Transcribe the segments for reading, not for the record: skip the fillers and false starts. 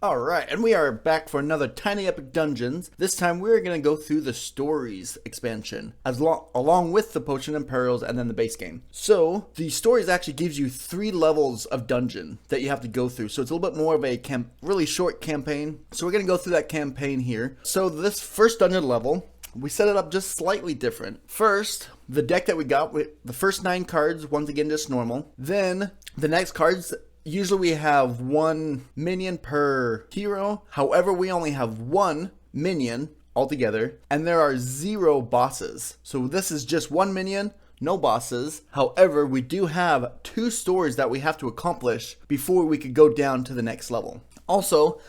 Alright, and we are back for another Tiny Epic Dungeons. This time we're going to go through the Stories expansion, along with the Potion and Perils and then the base game. So, the Stories actually gives you 3 levels of dungeon that you have to go through. So it's a little bit more of a really short campaign. So we're going to go through that campaign here. So this first dungeon level, we set it up just slightly different. First, the deck that we got, with the first 9 cards, once again just normal. Then, the next cards, usually we have 1 minion per hero. However, we only have 1 minion altogether, and there are 0 bosses. So this is just 1 minion, no bosses. However, we do have 2 stories that we have to accomplish before we could go down to the next level. Also,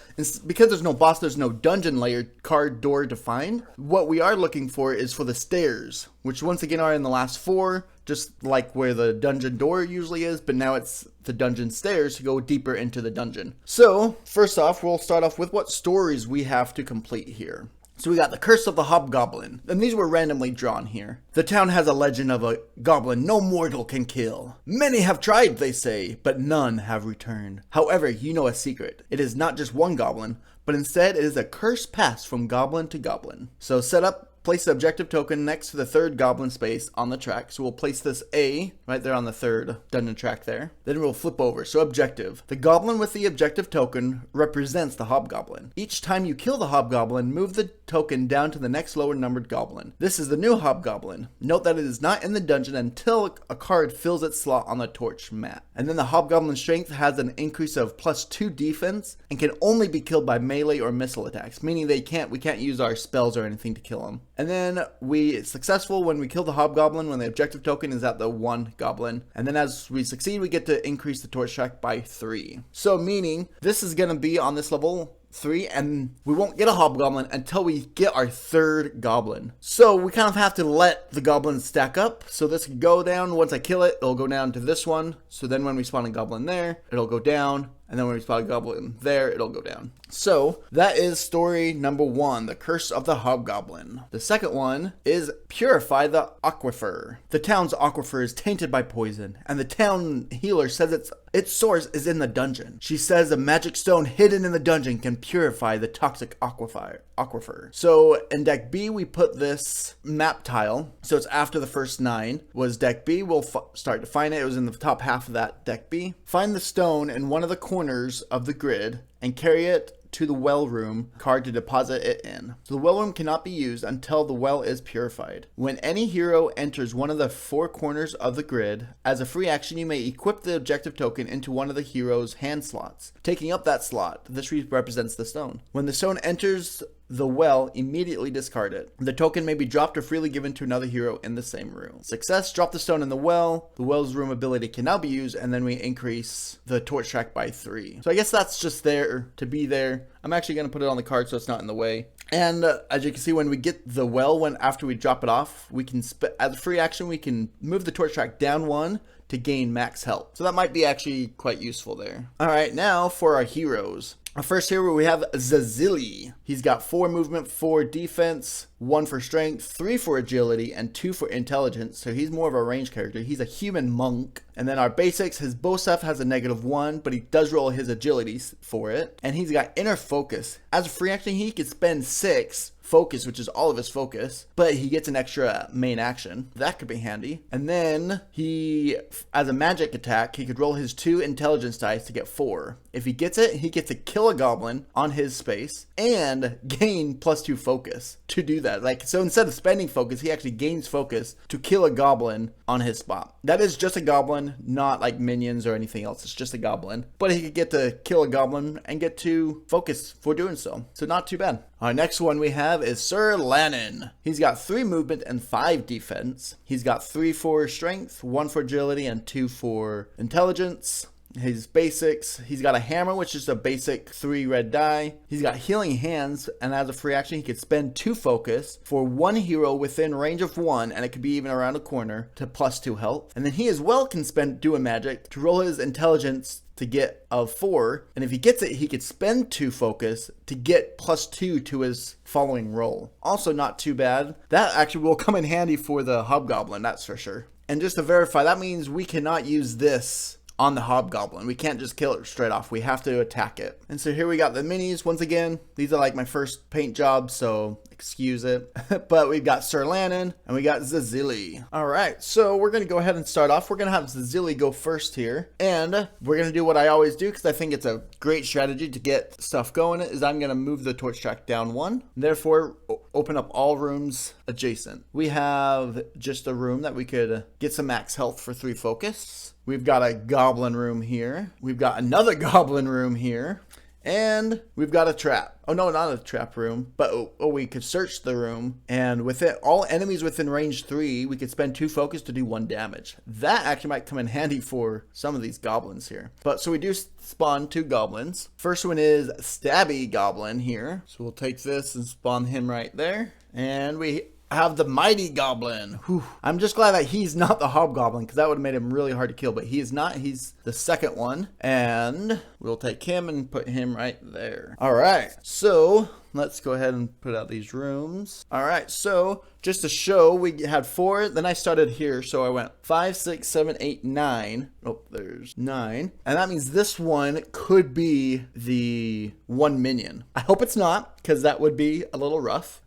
because there's no boss, there's no dungeon layer card door defined. What we are looking for is for the stairs, which once again are in the last 4, just like where the dungeon door usually is, but now it's the dungeon stairs to go deeper into the dungeon. So, first off, we'll start off with what stories we have to complete here. So we got the Curse of the Hobgoblin, and these were randomly drawn here. The town has a legend of a goblin no mortal can kill. Many have tried, they say, but none have returned. However, you know a secret. It is not just one goblin, but instead it is a curse passed from goblin to goblin. So set up, place the objective token next to the 3rd goblin space on the track. So we'll place this A right there on the 3rd dungeon track there. Then we'll flip over. So objective. The goblin with the objective token represents the hobgoblin. Each time you kill the hobgoblin, move the token down to the next lower numbered goblin. This is the new hobgoblin. Note that it is not in the dungeon until a card fills its slot on the torch mat. And then the hobgoblin's strength has an increase of +2 defense and can only be killed by melee or missile attacks, meaning we can't use our spells or anything to kill him. And then it's successful when we kill the hobgoblin when the objective token is at the 1 goblin. And then as we succeed, we get to increase the torch track by 3. So meaning this is going to be on this level 3, and we won't get a hobgoblin until we get our 3rd goblin. So we kind of have to let the goblins stack up. So this can go down. Once I kill it, it'll go down to this one. So then when we spawn a goblin there, it'll go down. And then when we spawn a goblin there, it'll go down. So that is story number 1, the Curse of the Hobgoblin. The second one is Purify the Aquifer. The town's aquifer is tainted by poison, and the town healer says its source is in the dungeon. She says a magic stone hidden in the dungeon can purify the toxic aquifer. So in deck B, we put this map tile. So it's after the first 9 was deck B. We'll start to find it. It was in the top half of that deck B. Find the stone in one of the corners of the grid and carry it to the well room card to deposit it in. So the well room cannot be used until the well is purified. When any hero enters one of the 4 corners of the grid, as a free action you may equip the objective token into one of the hero's hand slots. Taking up that slot, this represents the stone. When the stone enters the well, immediately discard it. The token may be dropped or freely given to another hero in the same room. Success, drop the stone in the well. The well's room ability can now be used, and then we increase the torch track by 3. So I guess that's just there to be there. I'm actually going to put it on the card so it's not in the way. And as you can see, when we get the well, after we drop it off, we can, as a free action, we can move the torch track down 1 to gain max health. So that might be actually quite useful there. All right, now for our heroes. Our first hero, we have Zazili. He's got 4 movement, 4 defense, 1 for strength, 3 for agility, and 2 for intelligence. So he's more of a range character. He's a human monk. And then our basics, his bow staff has a -1, but he does roll his agility for it. And he's got inner focus. As a free action, he could spend 6 focus, which is all of his focus, but he gets an extra main action. That could be handy. And then he, as a magic attack, he could roll his 2 intelligence dice to get 4. If he gets it, he gets to kill a goblin on his space and gain +2 focus to do that. So instead of spending focus, he actually gains focus to kill a goblin on his spot. That is just a goblin, not like minions or anything else. It's just a goblin. But he could get to kill a goblin and get to focus for doing so. So not too bad. Our next one we have is Sir Lannon. He's got 3 movement and 5 defense. He's got 3 for strength, 1 for agility, and 2 for intelligence. His basics, he's got a hammer, which is a basic 3 red die. He's got healing hands, and as a free action, he could spend 2 focus for 1 hero within range of 1, and it could be even around a corner to +2 health. And then he as well can spend do a magic to roll his intelligence to get a 4, and if he gets it, he could spend 2 focus to get +2 to his following roll. Also not too bad. That actually will come in handy for the hobgoblin, that's for sure. And just to verify, that means we cannot use this on the hobgoblin. We can't just kill it straight off. We have to attack it. And so here we got the minis. Once again, these are like my first paint job, so excuse it. But we've got Sir Lannon and we got Zazili. All right, so we're going to go ahead and start off. We're going to have Zazili go first here. And we're going to do what I always do because I think it's a great strategy to get stuff going, is I'm going to move the torch track down 1. Therefore, open up all rooms adjacent. We have just a room that we could get some max health for 3 focus. We've got a goblin room here. We've got another goblin room here. And we've got a trap. Oh, no, not a trap room. But we could search the room. And with it, all enemies within range 3, we could spend 2 focus to do 1 damage. That actually might come in handy for some of these goblins here. But so we do spawn 2 goblins. First one is Stabby Goblin here. So we'll take this and spawn him right there. And we have the Mighty Goblin. Whew. I'm just glad that he's not the Hobgoblin, because that would have made him really hard to kill, but he is not. He's the second one, and we'll take him and put him right there. All right, so let's go ahead and put out these rooms. All right, so just to show, we had 4, then I started here, so I went 5, 6, 7, 8, 9. Oh, there's 9. And that means this one could be the 1 minion. I hope it's not, because that would be a little rough,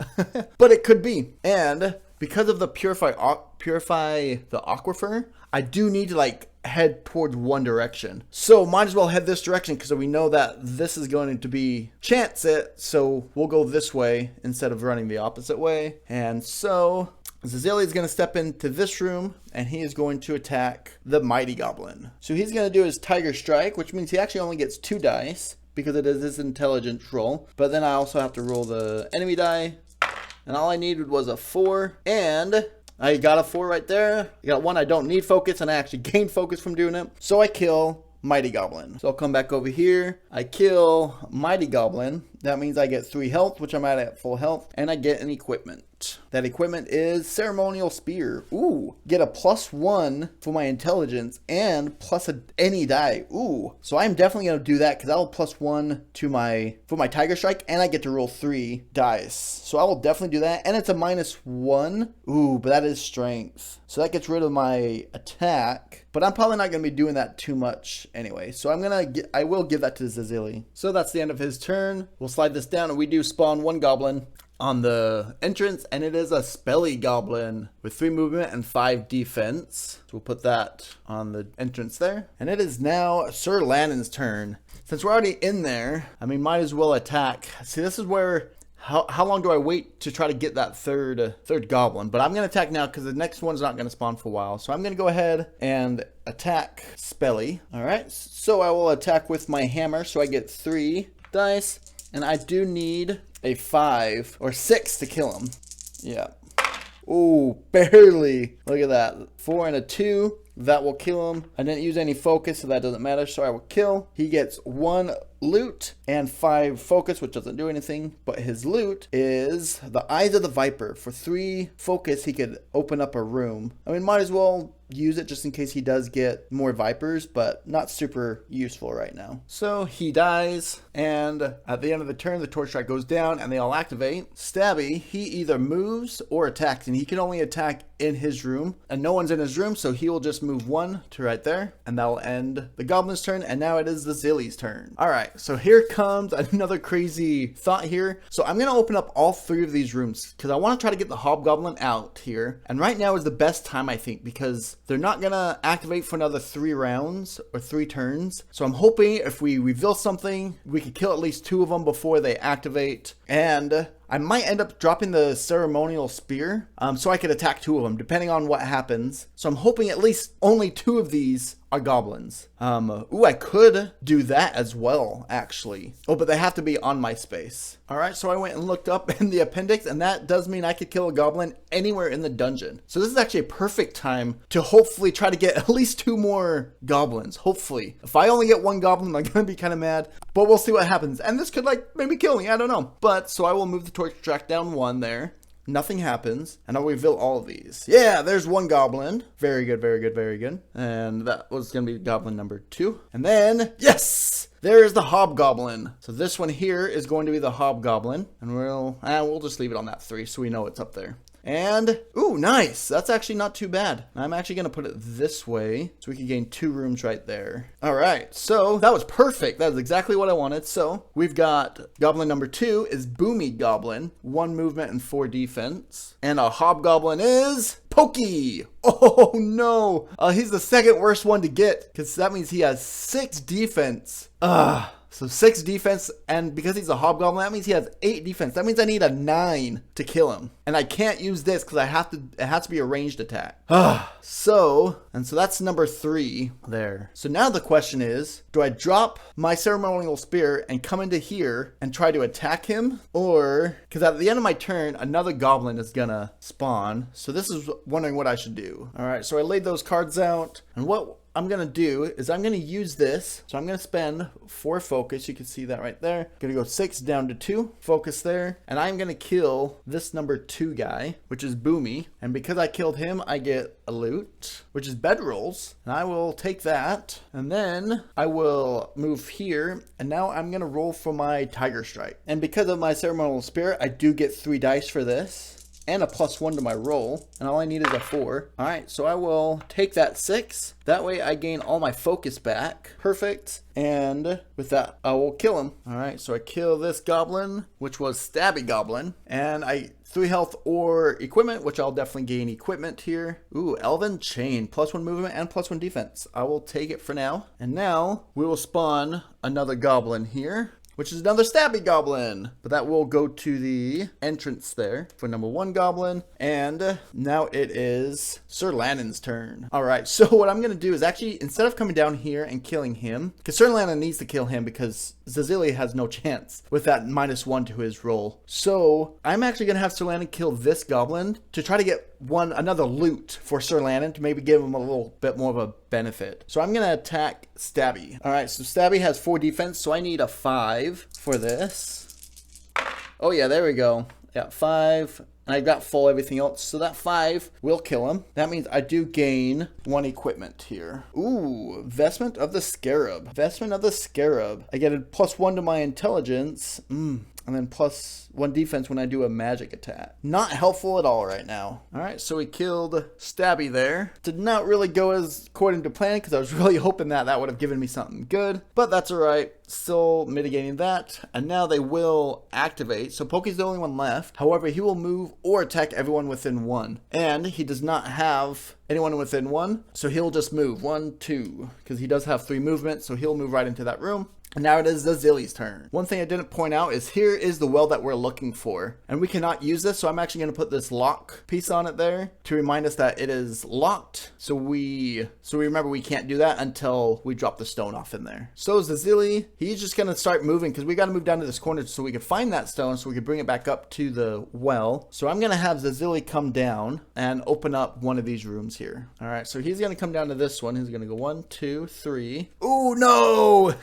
but it could be. And because of the purify the aquifer, I do need to like head towards one direction. So might as well head this direction because we know that this is going to be chance it. So we'll go this way instead of running the opposite way. And so Zazili is going to step into this room and he is going to attack the Mighty Goblin. So he's going to do his Tiger Strike, which means he actually only gets 2 dice because it is his intelligence roll. But then I also have to roll the enemy die. And all I needed was a 4, and I got a 4 right there. I got 1 I don't need focus, and I actually gained focus from doing it. So I kill Mighty Goblin. So I'll come back over here. I kill Mighty Goblin. That means I get 3 health, which I'm at full health, and I get an equipment. That equipment is Ceremonial Spear. Ooh, get a +1 for my intelligence and plus any die. Ooh, so I'm definitely gonna do that because that'll +1 to for my Tiger Strike, and I get to roll 3 dice. So I will definitely do that, and it's a -1. Ooh, but that is strength, so that gets rid of my attack. But I'm probably not gonna be doing that too much anyway. So I will give that to Zazili. So that's the end of his turn. We'll slide this down, and we do spawn 1 goblin on the entrance, and it is a Spelly Goblin with 3 movement and 5 defense. So we'll put that on the entrance there. And it is now Sir Lannon's turn. Since we're already in there, I mean, might as well attack. See, this is where how long do I wait to try to get that third goblin? But I'm going to attack now because the next one's not going to spawn for a while. So I'm going to go ahead and attack Spelly. All right, so I will attack with my hammer. So I get 3 dice, and I do need a 5 or 6 to kill him. Yeah. Ooh, barely. Look at that. 4 and a 2. That will kill him. I didn't use any focus, so that doesn't matter. So I will kill. He gets 1 loot and 5 focus, which doesn't do anything. But his loot is the Eyes of the Viper. For 3 focus, he could open up a room. I mean, might as well use it just in case he does get more vipers, but not super useful right now. So he dies, and at the end of the turn, the torch strike goes down and they all activate. Stabby, he either moves or attacks, and he can only attack in his room, and no one's in his room, so he will just move 1 to right there, and that will end the goblin's turn. And now it is the Zilly's turn. All right, so here comes another crazy thought here. So I'm gonna open up all 3 of these rooms because I want to try to get the hobgoblin out here, and right now is the best time, I think, because they're not gonna activate for another 3 rounds or 3 turns. So I'm hoping if we reveal something, we can kill at least 2 of them before they activate. And I might end up dropping the Ceremonial Spear so I could attack 2 of them depending on what happens. So I'm hoping at least only 2 of these are goblins. Ooh, I could do that as well, actually. Oh, but they have to be on my space. All right, so I went and looked up in the appendix, and that does mean I could kill a goblin anywhere in the dungeon. So this is actually a perfect time to hopefully try to get at least 2 more goblins, hopefully. If I only get 1 goblin, I'm gonna be kind of mad, but we'll see what happens. And this could like maybe kill me, I don't know. But so I will move the torch track down 1 there. Nothing happens, and I'll reveal all of these. Yeah, there's 1 goblin. Very good, very good, very good. And that was gonna be goblin number 2. And then, yes! There is the hobgoblin. So this one here is going to be the hobgoblin, and we'll just leave it on that 3 so we know it's up there. And, ooh, nice. That's actually not too bad. I'm actually going to put it this way so we can gain 2 rooms right there. All right, so that was perfect. That is exactly what I wanted. So we've got goblin number 2 is Boomy Goblin, 1 movement and 4 defense. And our hobgoblin is Pokey. Oh no, he's the second worst one to get because that means he has 6 defense. So 6 defense, and because he's a hobgoblin, that means he has 8 defense. That means I need a 9 to kill him. And I can't use this because it has to be a ranged attack. So that's number 3 there. So now the question is, do I drop my ceremonial spear and come into here and try to attack him? Or, because at the end of my turn, another goblin is gonna spawn. So this is wondering what I should do. All right, so I laid those cards out, and what I'm gonna do is I'm gonna use this. So I'm gonna spend 4 focus. You can see that right there. Gonna go 6 down to 2 focus there, and I'm gonna kill this number 2 guy, which is Boomy. And because I killed him, I get a loot, which is bedrolls, and I will take that, and then I will move here, and now I'm gonna roll for my Tiger Strike. And because of my ceremonial spirit, I do get 3 dice for this and a +1 to my roll, and all I need is a 4. All right, so I will take that 6. That way I gain all my focus back. Perfect. And with that, I will kill him. All right, so I kill this goblin, which was Stabby Goblin, and I 3 health or equipment, which I'll definitely gain equipment here. Ooh, Elven Chain, +1 movement and +1 defense. I will take it for now. And now we will spawn another goblin here, which is another Stabby Goblin. But that will go to the entrance there for number 1 goblin. And now it is Sir Lannon's turn. All right, so what I'm gonna do is actually, instead of coming down here and killing him, because Sir Lannon needs to kill him because Zazili has no chance with that -1 to his roll. So I'm actually gonna have Sir Lannon kill this goblin to try to get another loot for Sir Lannon to maybe give him a little bit more of a benefit. So I'm gonna attack Stabby. All right, so Stabby has 4 defense, so I need a 5 for this. Oh yeah, there we go. Yeah, 5. And I got full everything else, so that 5 will kill him. That means I do gain 1 equipment here. Ooh, Vestment of the Scarab. Vestment of the Scarab. I get a +1 to my intelligence. And then +1 defense when I do a magic attack. Not helpful at all right now. All right, so we killed Stabby there. Did not really go as according to plan because I was really hoping that would have given me something good. But that's all right. Still mitigating that. And now they will activate. So Pokey's the only one left. However, he will move or attack everyone within 1. And he does not have anyone within 1. So he'll just move 1, 2. Because he does have 3 movements. So he'll move right into that room. And now it is Zazili's turn. One thing I didn't point out is here is the well that we're looking for. And we cannot use this, so I'm actually going to put this lock piece on it there to remind us that it is locked. So we remember we can't do that until we drop the stone off in there. So Zazili, he's just going to start moving because we got to move down to this corner so we can find that stone so we can bring it back up to the well. So I'm going to have Zazili come down and open up one of these rooms here. All right, so he's going to come down to this one. He's going to go 1, 2, 3. Ooh, no!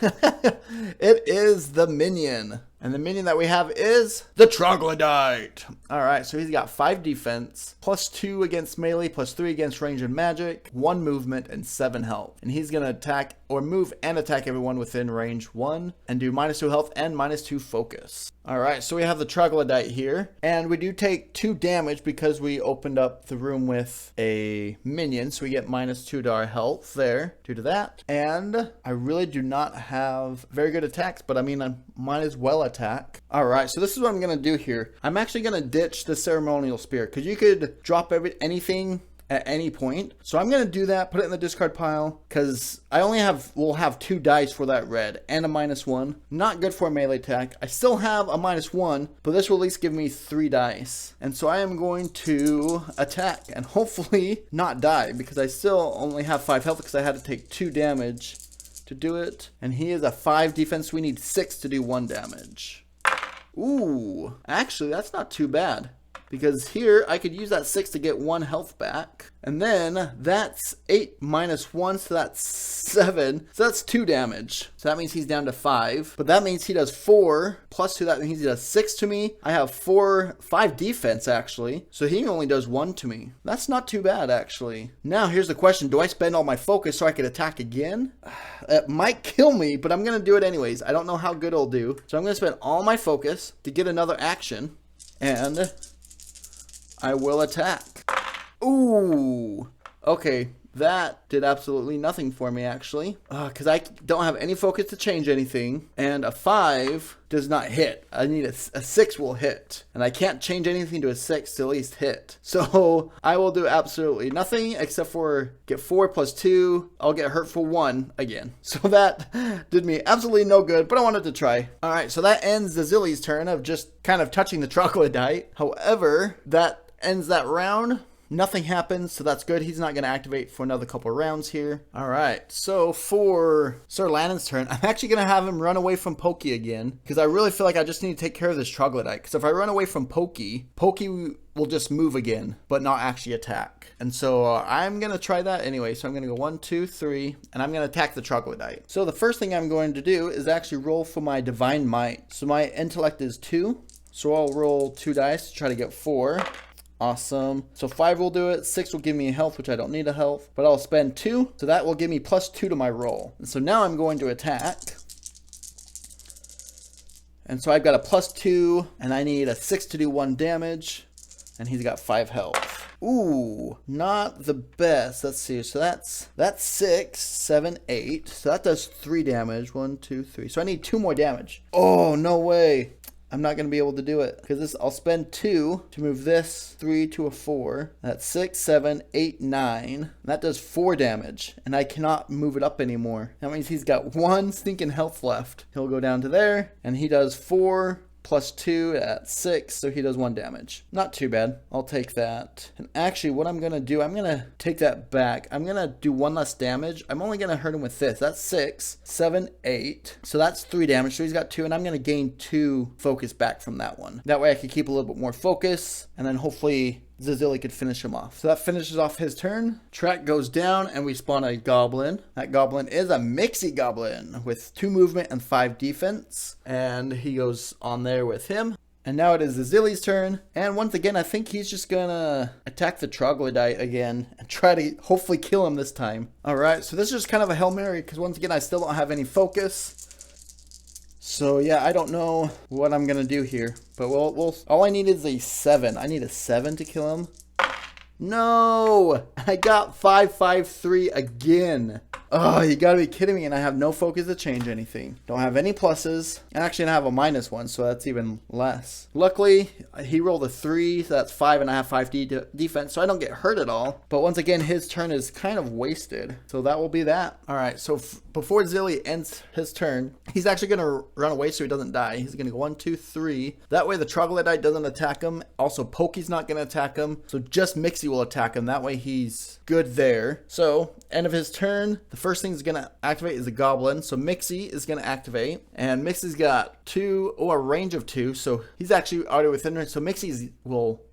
It is the minion. And the minion that we have is the Troglodyte. All right, so he's got 5 defense, +2 against melee, +3 against range and magic, 1 movement, and 7 health. And he's going to attack or move and attack everyone within range 1 and do -2 health and -2 focus. All right, so we have the Troglodyte here. And we do take 2 damage because we opened up the room with a minion. So we get -2 to our health there due to that. And I really do not have very good attacks, but I mean, I might as well attack. All right, so this is what I'm going to do here. I'm actually going to ditch the ceremonial spear because you could drop anything at any point. So I'm going to do that, put it in the discard pile because I only will have 2 dice for that red and a -1. Not good for a melee attack. I still have a -1, but this will at least give me 3 dice. And so I am going to attack and hopefully not die because I still only have 5 health because I had to take 2 damage to do it. And he is a 5 defense. We need 6 to do 1 damage. Ooh, actually that's not too bad. Because here, I could use that 6 to get 1 health back. And then, that's 8 -1, so that's 7. So that's 2 damage. So that means he's down to 5. But that means he does 4. +2, that means he does 6 to me. I have 5 defense, actually. So he only does 1 to me. That's not too bad, actually. Now, here's the question. Do I spend all my focus so I could attack again? It might kill me, but I'm going to do it anyways. I don't know how good it'll do. So I'm going to spend all my focus to get another action. And I will attack. Ooh. Okay. That did absolutely nothing for me, actually. Because I don't have any focus to change anything. And a 5 does not hit. I need a 6 will hit. And I can't change anything to a 6 to at least hit. So I will do absolutely nothing except for get 4 plus 2. I'll get hurt for 1 again. So that did me absolutely no good, but I wanted to try. Alright, so that ends Zazili's turn of just kind of touching the troglodyte. However, that ends that round. Nothing happens, so that's good. He's not going to activate for another couple rounds here. All right, so for Sir Lannon's turn, I'm actually going to have him run away from Pokey again, because I really feel like I just need to take care of this troglodyte. Because if I run away from Pokey will just move again, but not actually attack. And so I'm going to try that anyway. So I'm going to go 1, 2, 3, and I'm going to attack the troglodyte. So the first thing I'm going to do is actually roll for my Divine Might. So my intellect is 2, so I'll roll 2 dice to try to get 4. Awesome. So 5 will do it. 6 will give me a health, which I don't need a health. But I'll spend 2. So that will give me plus 2 to my roll. And so now I'm going to attack. And so I've got a plus 2. And I need a 6 to do 1 damage. And he's got 5 health. Ooh, not the best. Let's see. So that's 6, 7, 8. So that does 3 damage. 1, 2, 3. So I need 2 more damage. Oh, no way. I'm not going to be able to do it because I'll spend 2 to move this 3 to a 4. That's 6, 7, 8, 9. That does 4 damage and I cannot move it up anymore. That means he's got 1 stinking health left. He'll go down to there and he does 4 plus 2 at 6, so he does 1 damage. Not too bad. I'll take that. And actually, what I'm going to do, I'm going to take that back. I'm going to do 1 less damage. I'm only going to hurt him with this. That's 6, 7, 8. So that's 3 damage. So he's got 2, and I'm going to gain 2 focus back from that one. That way I can keep a little bit more focus, and then hopefully Zazili could finish him off. So that finishes off his turn. Track goes down and we spawn a goblin. That goblin is a Mixie goblin with 2 movement and 5 defense. And he goes on there with him. And now it is Zazili's turn. And once again, I think he's just gonna attack the troglodyte again and try to hopefully kill him this time. Alright, so this is just kind of a Hail Mary because once again, I still don't have any focus. So yeah, I don't know what I'm gonna do here, but we'll all I need is a 7. I need a 7 to kill him. No, I got 553 again. Oh, you gotta be kidding me, and I have no focus to change anything. Don't have any pluses. Actually, I have a -1, so that's even less. Luckily, he rolled a 3, so that's 5, and I have 5 defense, so I don't get hurt at all. But once again, his turn is kind of wasted, so that will be that. All right, so before Zilly ends his turn, he's actually gonna run away so he doesn't die. He's gonna go 1, 2, 3. That way the troglodyte doesn't attack him. Also, Pokey's not gonna attack him, so just Mixie will attack him. That way he's good there. So, end of his turn, the first thing he's gonna activate is a goblin. So Mixie is gonna activate, and Mixie's got a range of 2, so he's actually already within range. So Mixie's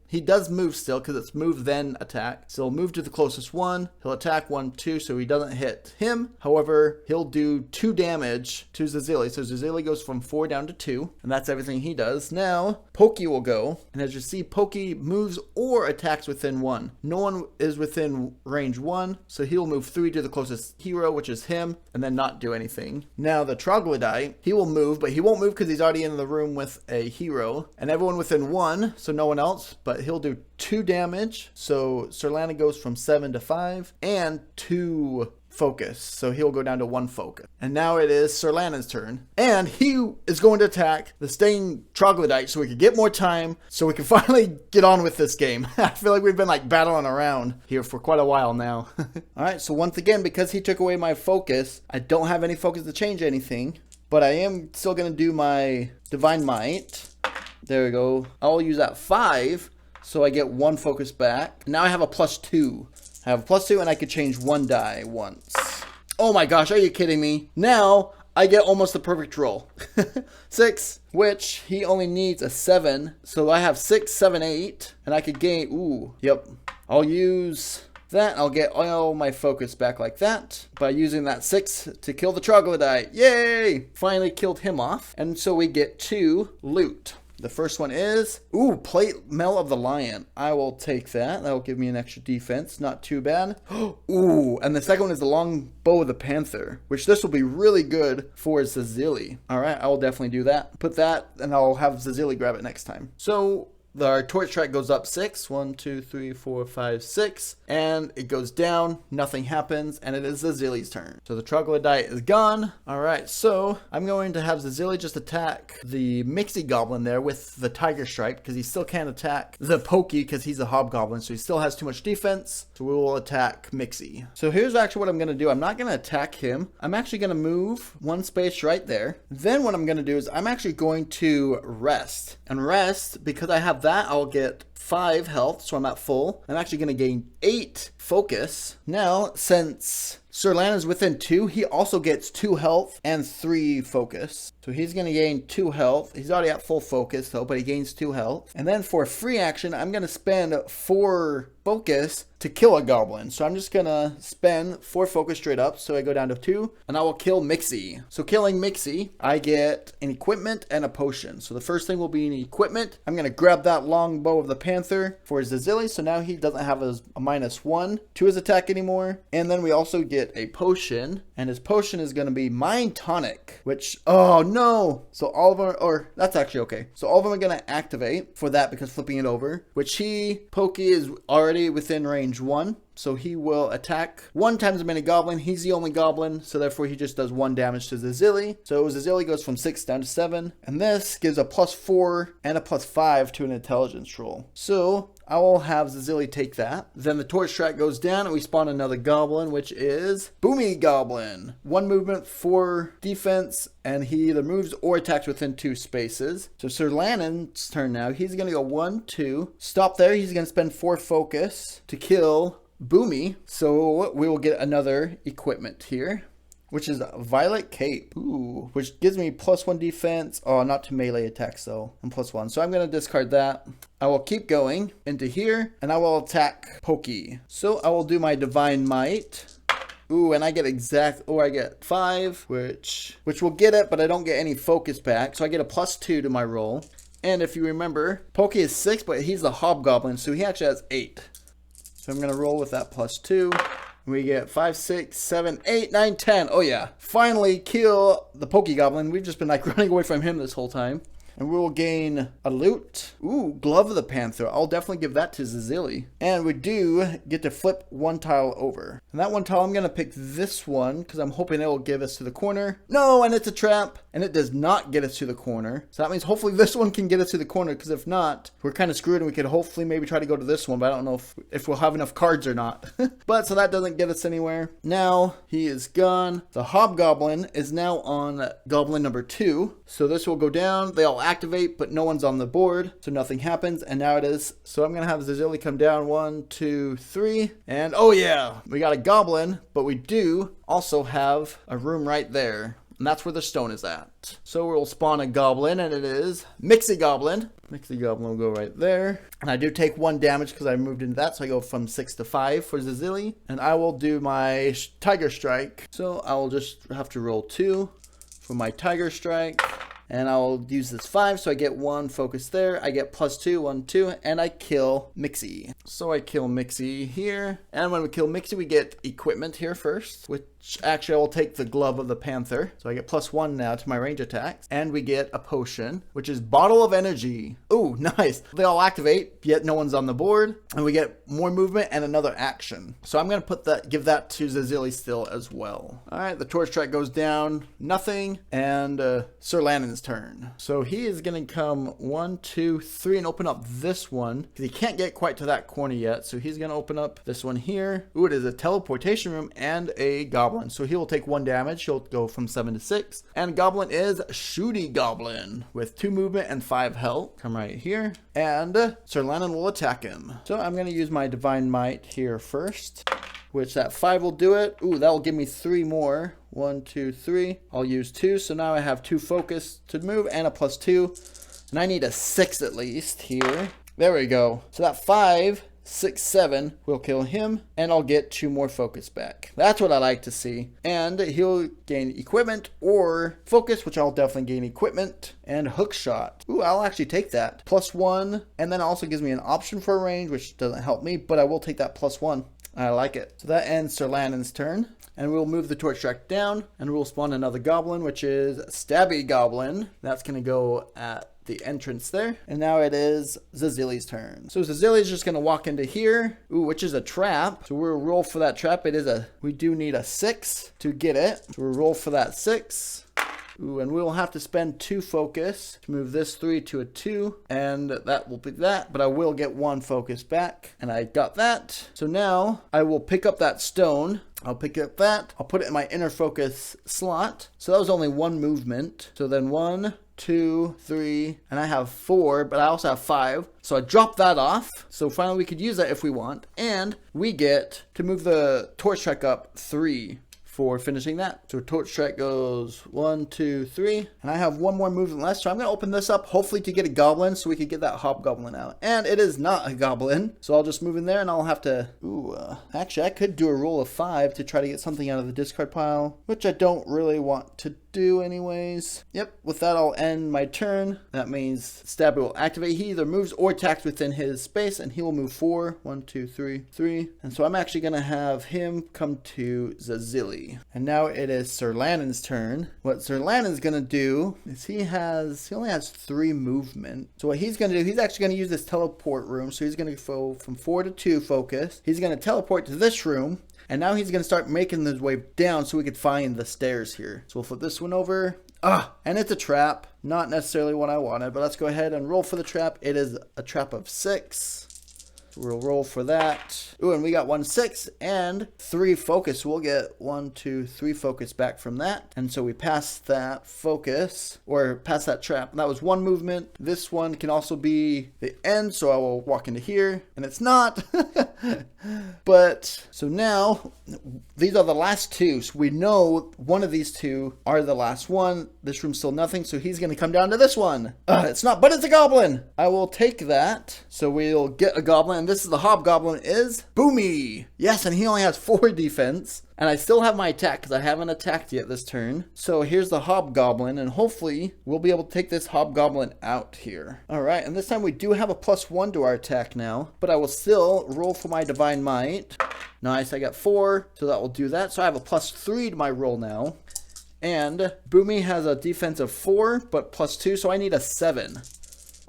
he does move still because it's move then attack. So he'll move to the closest one. He'll attack 1, 2, so he doesn't hit him. However, he'll do 2 damage to Zazili. So Zazili goes from 4 down to 2, and that's everything he does. Now, Pokey will go, and as you see, Pokey moves or attacks within 1. No one is within range 1, so he'll move 3 to the closest hero, which is him, and then not do anything. Now, the troglodyte, he will move, but he won't move because he's already in the room with a hero, and everyone within 1, so no one else, but he'll do 2 damage. So Sir Lannon goes from 7 to 5 and 2 focus. So he'll go down to 1 focus. And now it is Sir Lannon's turn. And he is going to attack the staying troglodyte so we can get more time so we can finally get on with this game. I feel like we've been like battling around here for quite a while now. Alright, so once again, because he took away my focus, I don't have any focus to change anything. But I am still going to do my Divine Might. There we go. I'll use that 5. So I get 1 focus back. Now I have a +2. I have a +2 and I could change 1 die once. Oh my gosh, are you kidding me? Now I get almost the perfect roll. 6, which he only needs a 7. So I have 6, 7, 8. And I could gain, yep. I'll use that. I'll get all my focus back like that by using that 6 to kill the troglodyte. Yay! Finally killed him off. And so we get 2 loot. The first one is, Plate Mail of the Lion. I will take that. That will give me an extra defense. Not too bad. And the second one is the Long Bow of the Panther, which this will be really good for Zazili. All right, I will definitely do that. Put that, and I'll have Zazili grab it next time. So our torch track goes up 6. 1, 2, 3, 4, 5, 6. And it goes down. Nothing happens. And it is Zazili's turn. So the troglodyte is gone. Alright, so I'm going to have Zazili just attack the Mixie Goblin there with the Tiger Strike, because he still can't attack the Pokey because he's a Hobgoblin, so he still has too much defense. So we will attack Mixie. So here's actually what I'm going to do. I'm not going to attack him. I'm actually going to move one space right there. Then what I'm going to do is I'm actually going to rest. And rest, because I have that, I'll get 5 health, so I'm at full. I'm actually going to gain 8 focus. Now, since Sir Lan is within 2, he also gets 2 health and 3 focus. So he's going to gain 2 health. He's already at full focus though, but he gains 2 health. And then for free action, I'm going to spend 4 focus to kill a goblin. So I'm just going to spend 4 focus straight up. So I go down to 2 and I will kill Mixie. So killing Mixie, I get an equipment and a potion. So the first thing will be an equipment. I'm going to grab that long bow of the Panther for Zazili. So now he doesn't have a -1 to his attack anymore. And then we also get a potion, and his potion is going to be Mind Tonic, which, oh no, so all of them, or that's actually okay, so all of them are going to activate for that because flipping it over, which Pokey is already within range 1. So he will attack 1 times a mini goblin. He's the only goblin, so therefore he just does 1 damage to Zazili. So Zazili goes from 6 down to 7. And this gives a +4 and a +5 to an intelligence roll. So I will have Zazili take that. Then the torch track goes down and we spawn another goblin, which is Boomy Goblin. 1 movement, 4 defense, and he either moves or attacks within 2 spaces. So Sir Lanon's turn now. He's going to go 1, 2. Stop there. He's going to spend 4 focus to kill Boomy. So we will get another equipment here, which is Violet Cape. Ooh, which gives me +1 defense. Oh, not to melee attacks though. And +1. So I'm going to discard that. I will keep going into here and I will attack Pokey. So I will do my Divine Might. Ooh, and I get I get 5, which will get it, but I don't get any focus back. So I get a +2 to my roll. And if you remember, Pokey is 6, but he's the Hobgoblin, so he actually has 8. So I'm going to roll with that +2. We get 5, 6, 7, 8, 9, 10. Oh yeah. Finally kill the Pokey Goblin. We've just been like running away from him this whole time. And we will gain a loot. Ooh, Glove of the Panther. I'll definitely give that to Zazili. And we do get to flip 1 tile over. And that 1 tile, I'm going to pick this one because I'm hoping it will give us to the corner. No, and it's a trap. And it does not get us to the corner. So that means hopefully this one can get us to the corner, because if not, we're kind of screwed and we could hopefully maybe try to go to this one, but I don't know if we'll have enough cards or not. But so that doesn't get us anywhere. Now he is gone. The Hobgoblin is now on Goblin number 2. So this will go down. They all activate, but no one's on the board, so nothing happens. And now it is. So I'm gonna have Zazili come down 1, 2, 3, and oh yeah, we got a goblin, but we do also have a room right there. And that's where the stone is at. So we'll spawn a goblin, and it is Mixie Goblin. Mixie Goblin will go right there. And I do take 1 damage because I moved into that, so I go from 6 to 5 for Zazili. And I will do my Tiger Strike. So I will just have to roll 2 for my Tiger Strike. And I'll use this 5, so I get 1 focus there. I get +2, 1, 2, and I kill Mixie. So I kill Mixie here. And when we kill Mixie, we get equipment here first, which actually I will take the Glove of the Panther. So I get +1 now to my range attacks. And we get a potion, which is Bottle of Energy. Ooh, nice. They all activate, yet no one's on the board. And we get more movement and another action. So I'm going to give that to Zazili still as well. All right, the torch track goes down. Nothing. And Sir Lanon's turn. So he is going to come 1, 2, 3 and open up this one, because he can't get quite to that corner yet. So he's going to open up this one here. Ooh, it is a teleportation room and a goblin. So he will take 1 damage. He'll go from 7 to 6. And goblin is Shooty Goblin with 2 movement and 5 health. Come right here. And Sir Lanon will attack him. So I'm going to use my Divine Might here first, which that 5 will do it. Ooh, that will give me 3 more. 1, 2, 3. I'll use 2. So now I have 2 focus to move and a +2. And I need a 6 at least here. There we go. So that 5, 6, 7 will kill him, and I'll get 2 more focus back. That's what I like to see. And he'll gain equipment or focus, which I'll definitely gain equipment, and hook shot. Ooh, I'll actually take that. +1, and then it also gives me an option for a range, which doesn't help me, but I will take that +1. I like it. So that ends Sir Lanon's turn. And we'll move the torch track down, and we'll spawn another goblin, which is Stabby Goblin. That's going to go at the entrance there. And now it is Zazili's turn. So Zazili's just gonna walk into here, ooh, which is a trap. So we'll roll for that trap. We do need a 6 to get it. So we'll roll for that 6. Ooh, and we'll have to spend 2 focus to move this 3 to a 2, and that will be that, but I will get 1 focus back, and I got that. So now I will pick up that stone. I'll pick up that. I'll put it in my inner focus slot. So that was only 1 movement. So then 1, 2, 3, and I have 4, but I also have 5. So I drop that off. So finally we could use that if we want, and we get to move the torch track up 3. For finishing that. So torch track goes 1, 2, 3, and I have 1 more movement left. So I'm gonna open this up, hopefully to get a goblin, so we could get that hobgoblin out. And it is not a goblin, so I'll just move in there, and I'll have to. Actually, I could do a roll of 5 to try to get something out of the discard pile, which I don't really want to do anyways. Yep. With that, I'll end my turn. That means Stabby will activate. He either moves or attacks within his space, and he will move 4. 1, 2, 3, 3. And so I'm actually gonna have him come to Zazili. And now it is Sir Lannon's turn. What Sir Lannon's gonna do is he only has 3 movement. So what he's gonna do, he's actually gonna use this teleport room. So he's gonna go from 4 to 2 focus. He's gonna teleport to this room. And now he's gonna start making his way down so we could find the stairs here. So we'll flip this one over. And it's a trap. Not necessarily what I wanted, but let's go ahead and roll for the trap. It is a trap of 6. We'll roll for that. Ooh, and we got 1 6 and 3 focus. We'll get 1, 2, 3 focus back from that. And so we pass that focus, or pass that trap. And that was 1 movement. This one can also be the end, so I will walk into here. And it's not. But, so now, these are the last 2. So we know one of these 2 are the last one. This room's still nothing, so he's going to come down to this one. It's not, but it's a goblin. I will take that. So we'll get a goblin. And this is the hobgoblin is Boomy. Yes, and he only has 4 defense. And I still have my attack because I haven't attacked yet this turn. So here's the hobgoblin, and hopefully we'll be able to take this hobgoblin out here. All right, and this time we do have a +1 to our attack now, but I will still roll for my divine might. Nice, I got 4, so that will do that. So I have a +3 to my roll now. And Boomy has a defense of 4, but +2, so I need a 7.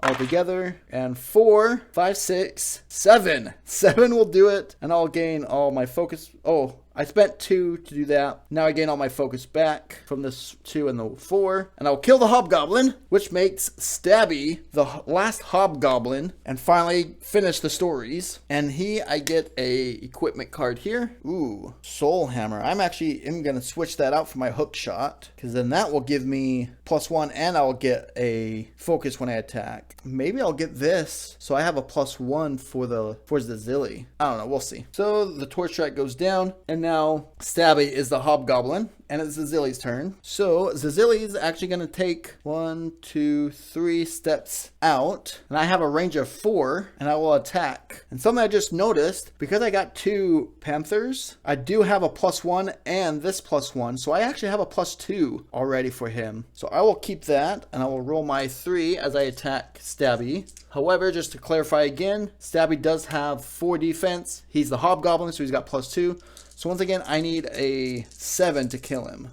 All together, and 4, 5, 6, 7. 7 will do it, and I'll gain all my focus. Oh, I spent 2 to do that. Now I gain all my focus back from this 2 and the 4. And I'll kill the hobgoblin, which makes Stabby the last hobgoblin. And finally finish the stories. And I get a equipment card here. Ooh, soul hammer. I'm going to switch that out for my hook shot. Because then that will give me +1 and I'll get a focus when I attack. Maybe I'll get this. So I have a +1 for Zazili. I don't know. We'll see. So the torch track goes down. And now Stabby is the hobgoblin, and it's Zazili's turn. So Zazili is actually going to take 1, 2, 3 steps out, and I have a range of 4, and I will attack. And something I just noticed, because I got 2 panthers, I do have a +1 and this +1, so I actually have a +2 already for him. So I will keep that, and I will roll my 3 as I attack Stabby. However, just to clarify again, Stabby does have 4 defense. He's the hobgoblin, so he's got +2. So once again, I need a 7 to kill him.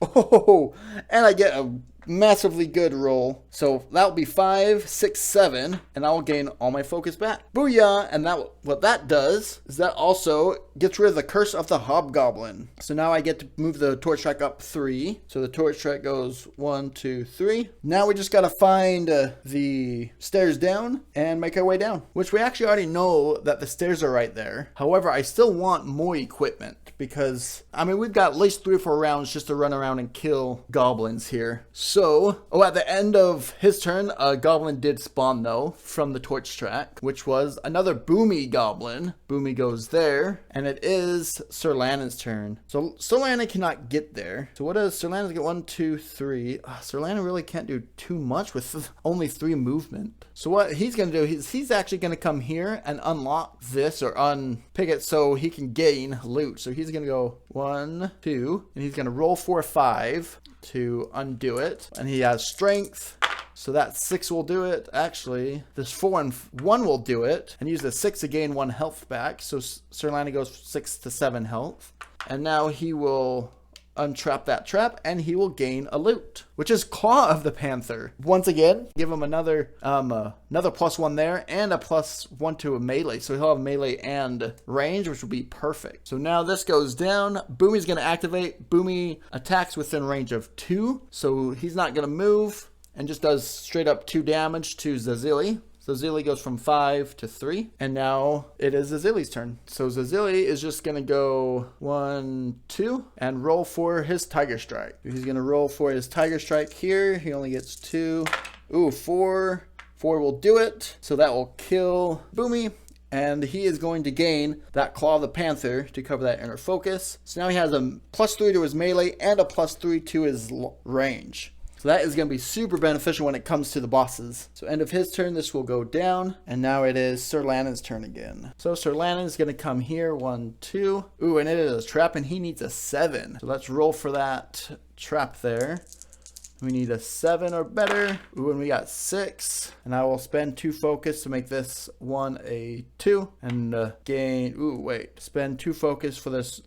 Oh, and I get a massively good roll. So that'll be 5, 6, 7, and I'll gain all my focus back. Booyah! And what that does is that also gets rid of the curse of the hobgoblin. So now I get to move the torch track up 3. So the torch track goes 1, 2, 3. Now we just gotta find the stairs down and make our way down, which we actually already know that the stairs are right there. However, I still want more equipment because, I mean, we've got at least 3 or 4 rounds just to run around and kill goblins here. So, at the end of his turn, a goblin did spawn though from the torch track, which was another Boomy goblin. Boomy goes there, and it is Sir Lannon's turn. So Sir Lannon cannot get there. So what does Sir Lannon get? 1, 2, 3. Sir Lannon really can't do too much with only 3 movement. So what he's going to do, he's actually going to come here and unlock this or unpick it so he can gain loot. So he's going to go 1, 2, and he's going to roll for 5 to undo it. And he has strength. So that 6 will do it. Actually, this 4 and 1 will do it. And use the 6 to gain 1 health back. So Sir Lannon goes 6 to 7 health. And now he will untrap that trap, and he will gain a loot, which is Claw of the Panther. Once again, give him another +1 there, and a +1 to a melee. So he'll have melee and range, which will be perfect. So now this goes down. Boomy's going to activate. Boomy attacks within range of 2, so he's not going to move, and just does straight up 2 damage to Zazili. So Zazili goes from 5 to 3, and now it is Zazili's turn. So Zazili is just gonna go 1, 2, and roll for his Tiger Strike. He's gonna roll for his Tiger Strike here. He only gets 2. Ooh, 4. 4 will do it. So that will kill Boomy. And he is going to gain that Claw of the Panther to cover that inner focus. So now he has a +3 to his melee and a +3 to his range. So that is going to be super beneficial when it comes to the bosses. So end of his turn, this will go down. And now it is Sir Lannon's turn again. So Sir Lannon is going to come here, 1, 2. Ooh, and it is a trap, and he needs a 7. So let's roll for that trap there. We need a 7 or better. Ooh, and we got 6. And I will spend 2 focus to make this one a 2. And gain, spend 2 focus for this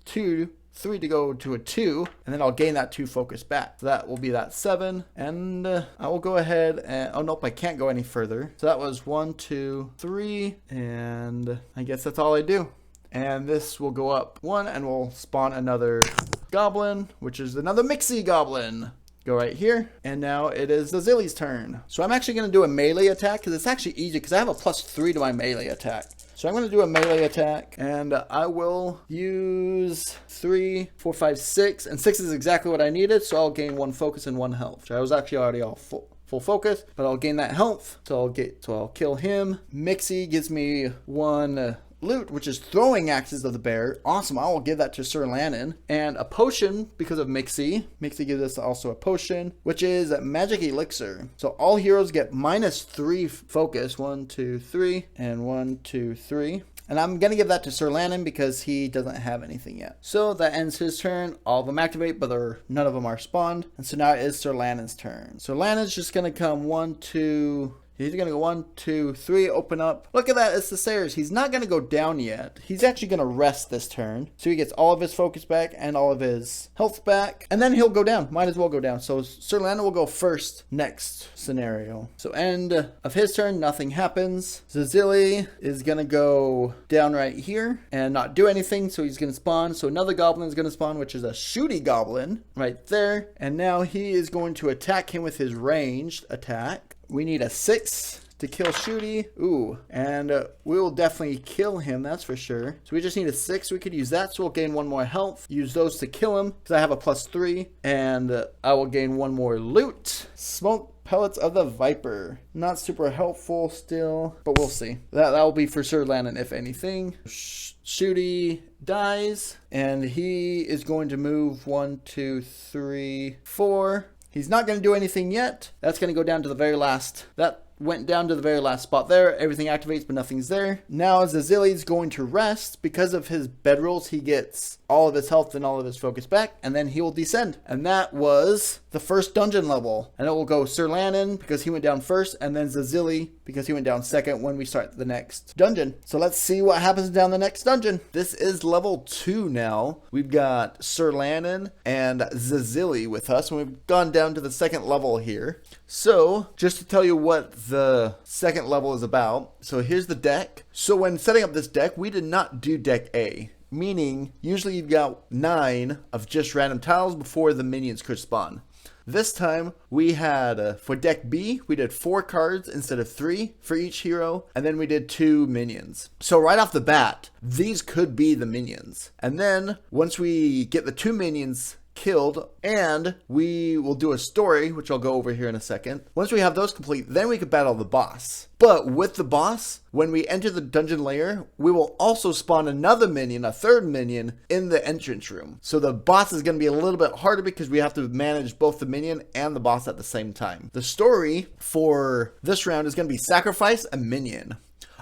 3 to go to a 2, and then I'll gain that 2 focus back. So that will be that 7, and I will go ahead and, oh nope, I can't go any further. So that was 1, 2, 3, and I guess that's all I do. And this will go up 1, and we'll spawn another goblin, which is another Mixie goblin. Go right here, and now it is Zazili's turn. So I'm actually going to do a melee attack, because it's actually easy, because I have a +3 to my melee attack. So I'm going to do a melee attack, and I will use 3, 4, 5, 6, and 6 is exactly what I needed, so I'll gain 1 focus and 1 health. So I was actually already all full focus, but I'll gain that health, so I'll kill him. Mixie gives me 1 loot, which is throwing axes of the bear. Awesome. I will give that to Sir Lannon. And a potion because of Mixie. Mixie gives us also a potion, which is a magic elixir. So all heroes get -3 focus. 1, 2, 3, and 1, 2, 3. And I'm going to give that to Sir Lannon because he doesn't have anything yet. So that ends his turn. All of them activate, but none of them are spawned. And so now it is Sir Lannon's turn. So Lannon's just going to come 1, 2... He's going to go 1, 2, 3, open up. Look at that, it's the stairs. He's not going to go down yet. He's actually going to rest this turn. So he gets all of his focus back and all of his health back. And then he'll go down. Might as well go down. So Sir Lannon will go first next scenario. So end of his turn, nothing happens. Zazili is going to go down right here and not do anything. So he's going to spawn. So another goblin is going to spawn, which is a shooty goblin right there. And now he is going to attack him with his ranged attack. We need a 6 to kill Shooty. Ooh, and we will definitely kill him, that's for sure. So we just need a 6. We could use that, so we'll gain 1 more health. Use those to kill him, because I have a +3. And I will gain 1 more loot. Smoke Pellets of the Viper. Not super helpful still, but we'll see. That will be for Sir Lannon, if anything. Shooty dies, and he is going to move 1, 2, 3, 4. He's not going to do anything yet. That's going to go down to the very last. That went down to the very last spot there. Everything activates, but nothing's there. Now Zazili's going to rest. Because of his bedrolls, he gets all of his health and all of his focus back, and then he will descend. And that was the first dungeon level. And it will go Sir Lannon because he went down first, and then Zazili because he went down second when we start the next dungeon. So let's see what happens down the next dungeon. This is level 2 now. We've got Sir Lannon and Zazili with us, and we've gone down to the second level here. So just to tell you what the second level is about. So here's the deck. So when setting up this deck, we did not do deck A. Meaning, usually you've got 9 of just random tiles before the minions could spawn. This time, we had, for deck B, we did 4 cards instead of 3 for each hero, and then we did 2 minions. So right off the bat, these could be the minions. And then, once we get the 2 minions killed, and we will do a story, which I'll go over here in a second. Once we have those complete, then we could battle the boss. But with the boss, when we enter the dungeon layer, we will also spawn another minion, a 3rd minion, in the entrance room. So the boss is going to be a little bit harder because we have to manage both the minion and the boss at the same time. The story for this round is going to be sacrifice a minion.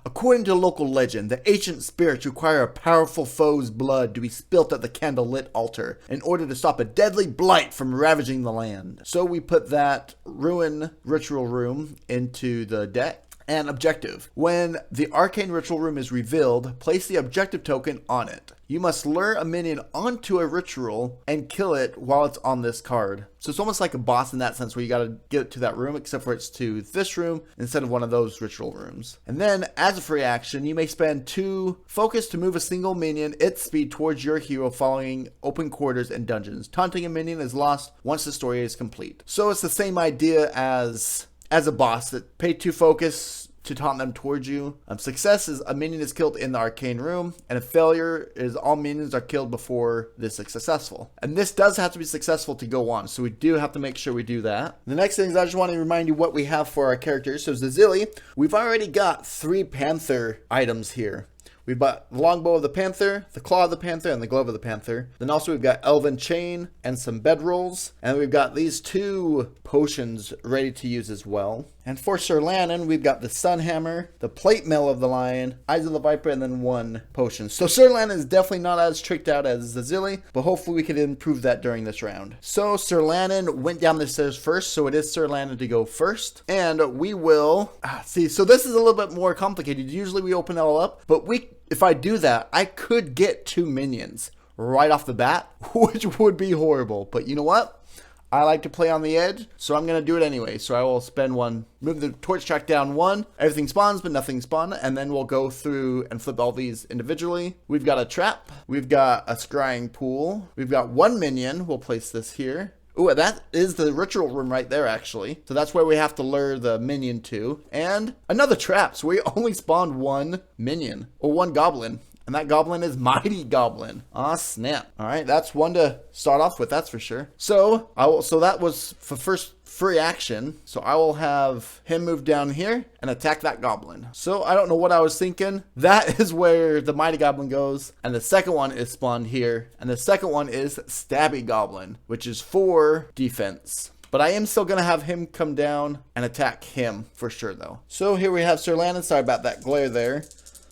According to local legend, the ancient spirits require a powerful foe's blood to be spilt at the candlelit altar in order to stop a deadly blight from ravaging the land. So we put that ruin ritual room into the deck. And objective. When the arcane ritual room is revealed, place the objective token on it. You must lure a minion onto a ritual and kill it while it's on this card. So it's almost like a boss in that sense, where you got to get it to that room, except for it's to this room instead of one of those ritual rooms. And then as a free action, you may spend 2 focus to move a single minion its speed towards your hero following open quarters and dungeons. Taunting a minion is lost once the story is complete. So it's the same idea as a boss, that pay 2 focus to taunt them towards you. Success is a minion is killed in the arcane room, and a failure is all minions are killed before this is successful. And this does have to be successful to go on, so we do have to make sure we do that. The next thing is I just want to remind you what we have for our characters. So Zazili, we've already got 3 Panther items here. We've got the longbow of the panther, the claw of the panther, and the glove of the panther. Then also we've got elven chain and some bedrolls. And we've got these 2 potions ready to use as well. And for Sir Lannon, we've got the sun hammer, the plate mail of the lion, eyes of the viper, and then 1 potion. So Sir Lannon is definitely not as tricked out as Zazili, but hopefully we can improve that during this round. So Sir Lannon went down the stairs first, so it is Sir Lannon to go first. And we will see. So this is a little bit more complicated. Usually we open it all up, but if I do that, I could get 2 minions right off the bat, which would be horrible. But you know what? I like to play on the edge, so I'm going to do it anyway. So I will spend 1, move the torch track down 1, everything spawns, but nothing spawned, and then we'll go through and flip all these individually. We've got a trap, we've got a scrying pool, we've got 1 minion, we'll place this here. Ooh, that is the ritual room right there, actually. So that's where we have to lure the minion to. And another trap, so we only spawned 1 minion, or 1 goblin. And that goblin is Mighty Goblin. Aw, snap. All right, that's 1 to start off with, that's for sure. So that was for first free action. So I will have him move down here and attack that goblin. So I don't know what I was thinking. That is where the Mighty Goblin goes. And the second one is spawned here. And the second one is Stabby Goblin, which is 4 defense. But I am still going to have him come down and attack him for sure, though. So here we have Sir Lannon. Sorry about that glare there.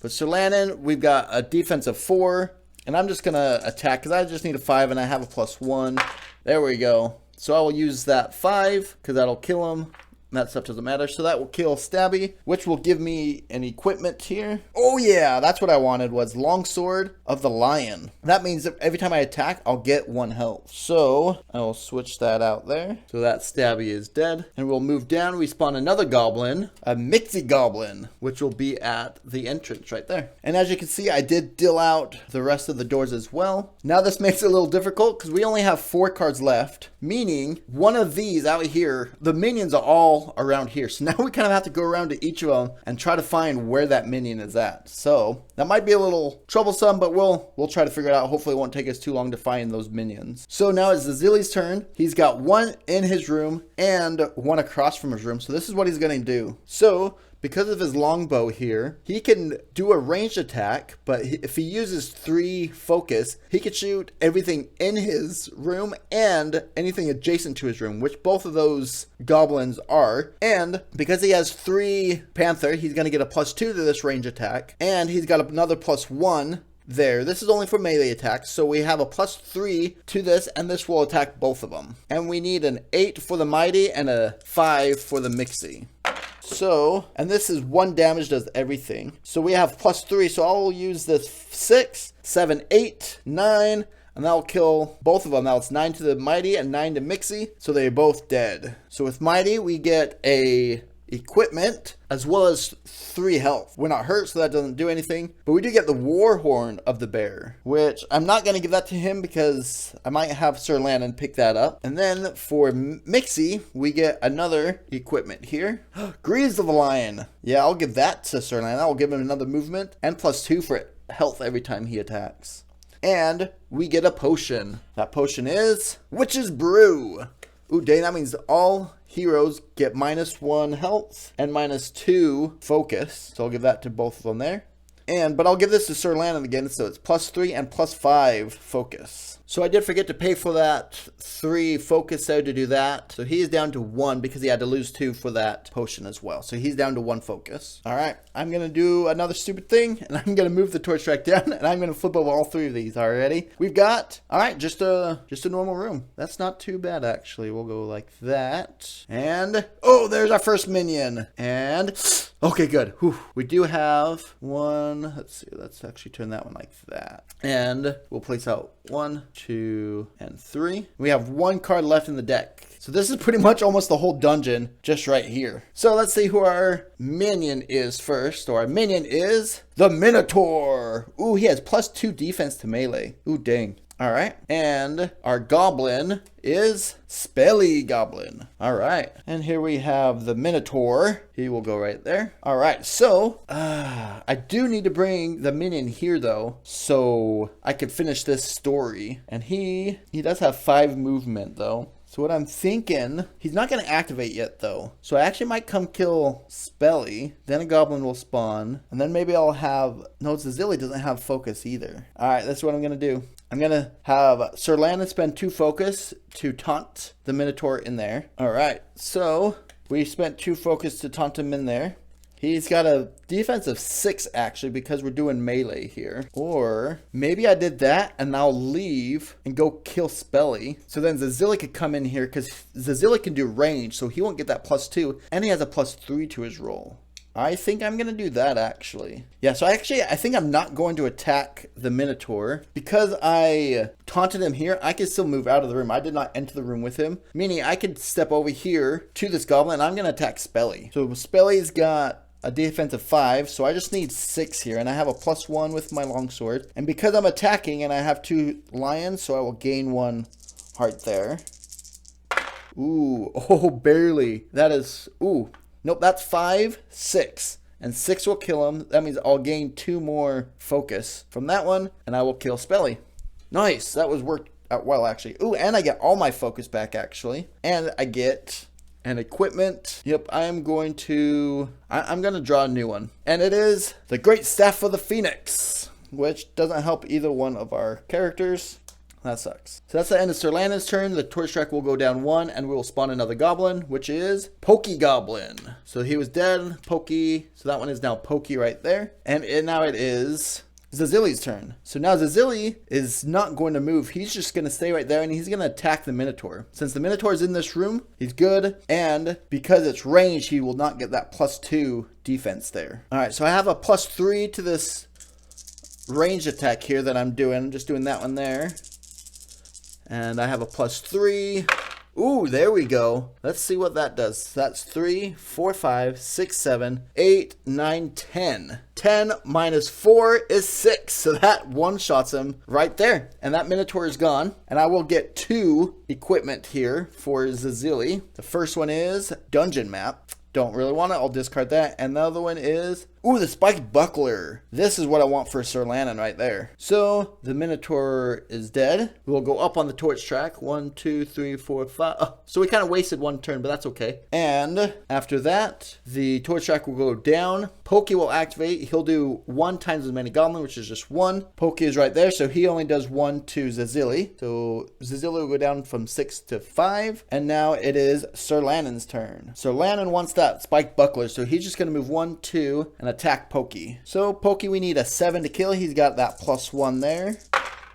But Sir Lannon, we've got a defense of 4. And I'm just going to attack because I just need a 5 and I have a +1. There we go. So I will use that 5 because that'll kill him. That stuff doesn't matter. So that will kill Stabby, which will give me an equipment here. Oh yeah, that's what I wanted, was Longsword of the Lion. That means that every time I attack, I'll get 1 health. So I will switch that out there. So that Stabby is dead. And we'll move down. We spawn another goblin, a Mixie Goblin, which will be at the entrance right there. And as you can see, I did deal out the rest of the doors as well. Now this makes it a little difficult because we only have 4 cards left, meaning one of these out here, the minions are all around here. So now we kind of have to go around to each of them and try to find where that minion is at. So that might be a little troublesome, but we'll try to figure it out. Hopefully it won't take us too long to find those minions. So now it's Zazili's turn. He's got 1 in his room and 1 across from his room. So this is what he's going to do. So because of his longbow here, he can do a ranged attack, but if he uses 3 focus, he can shoot everything in his room and anything adjacent to his room, which both of those goblins are. And because he has 3 panther, he's going to get a +2 to this range attack, and he's got another +1 there. This is only for melee attacks, so we have a +3 to this, and this will attack both of them. And we need an 8 for the Mighty and a 5 for the Mixie. So, and this is 1 damage, does everything. So we have +3, so I'll use this 6, 7, 8, 9, and that'll kill both of them. Now it's 9 to the Mighty and 9 to Mixie, so they're both dead. So with Mighty, we get a equipment as well as 3 health. We're not hurt, so that doesn't do anything, but we do get the war horn of the bear, which I'm not going to give that to him because I might have Sir Lannon pick that up. And then for Mixie, we get another equipment here. Greaves of the Lion. Yeah, I'll give that to Sir Lannon. I'll give him another movement and +2 for health every time he attacks. And we get a potion. That potion is Witch's Brew. Ooh, dang, that means all heroes get -1 health and -2 focus. So I'll give that to both of them there. But I'll give this to Sir Lannon again, so it's +3 and +5 focus. So I did forget to pay for that 3 focus there to do that. So he is down to 1 because he had to lose 2 for that potion as well. So he's down to 1 focus. All right, I'm going to do another stupid thing, and I'm going to move the torch track down, and I'm going to flip over all 3 of these. All right, ready? We've got, all right, just a normal room. That's not too bad, actually. We'll go like that. And, oh, there's our first minion. And Okay, good. Whew. We do have one. Let's see. Let's actually turn that one like that. And we'll place out 1, 2, and 3. We have one card left in the deck. So this is pretty much almost the whole dungeon just right here. So let's see who our minion is first. So our minion is the Minotaur. Ooh, he has +2 defense to melee. Ooh, dang. All right. And our goblin is Spelly Goblin. All right. And here we have the Minotaur. He will go right there. All right. So I do need to bring the minion here, though, so I can finish this story. And he does have 5 movement, though. So what I'm thinking, he's not going to activate yet, though. So I actually might come kill Spelly. Then a goblin will spawn. And then maybe I'll have... No, Zazili doesn't have focus either. All right, that's what I'm going to do. I'm going to have Sir Landon spend 2 focus to taunt the Minotaur in there. All right, so we spent 2 focus to taunt him in there. He's got a defense of 6, actually, because we're doing melee here. Or maybe I did that and I'll leave and go kill Spelly. So then Zazili could come in here because Zazili can do range, so he won't get that +2. And he has a +3 to his roll. I think I'm going to do that, actually. Yeah, so I think I'm not going to attack the Minotaur. Because I taunted him here, I can still move out of the room. I did not enter the room with him. Meaning I could step over here to this goblin and I'm going to attack Spelly. So Spelly's got a defense of 5, so I just need 6 here, and I have a +1 with my longsword. And because I'm attacking and I have 2 lions, so I will gain 1 heart there. Ooh, oh, barely. That is, ooh, nope, that's 5, 6. And 6 will kill him. That means I'll gain 2 more focus from that one, and I will kill Spelly. Nice, that was worked out well, actually. Ooh, and I get all my focus back, actually. And I get... and equipment. Yep, I'm going to draw a new one. And it is the Great Staff of the Phoenix, which doesn't help either one of our characters. That sucks. So that's the end of Sir Landon's turn. The torch track will go down 1 and we will spawn another goblin, which is Pokey Goblin. So he was dead, Pokey. So that one is now Pokey right there. And now it is Zazili's turn. So now Zazili is not going to move. He's just going to stay right there and he's going to attack the Minotaur. Since the Minotaur is in this room, he's good. And because it's range, he will not get that +2 defense there. All right, so I have a +3 to this range attack here that I'm doing. I'm just doing that one there. And I have a +3. Ooh, there we go. Let's see what that does. That's 3, 4, 5, 6, 7, 8, 9, 10. 10 minus 4 is 6. So that one-shots him right there. And that Minotaur is gone. And I will get 2 equipment here for Zazili. The first one is Dungeon Map. Don't really want it. I'll discard that. And the other one is, ooh, the Spiked Buckler. This is what I want for Sir Landon right there. So the Minotaur is dead. We'll go up on the torch track. 1, 2, 3, 4, 5. Oh, so we kind of wasted 1 turn, but that's okay. And after that, the torch track will go down. Pokey will activate. He'll do 1 times as many goblin, which is just 1. Pokey is right there, so he only does 1 to Zazili. So Zazili will go down from 6 to 5. And now it is Sir Landon's turn. Sir Landon wants that Spiked Buckler, so he's just going to move 1, 2, and attack Pokey. So Pokey, we need a 7 to kill. He's got that +1 there.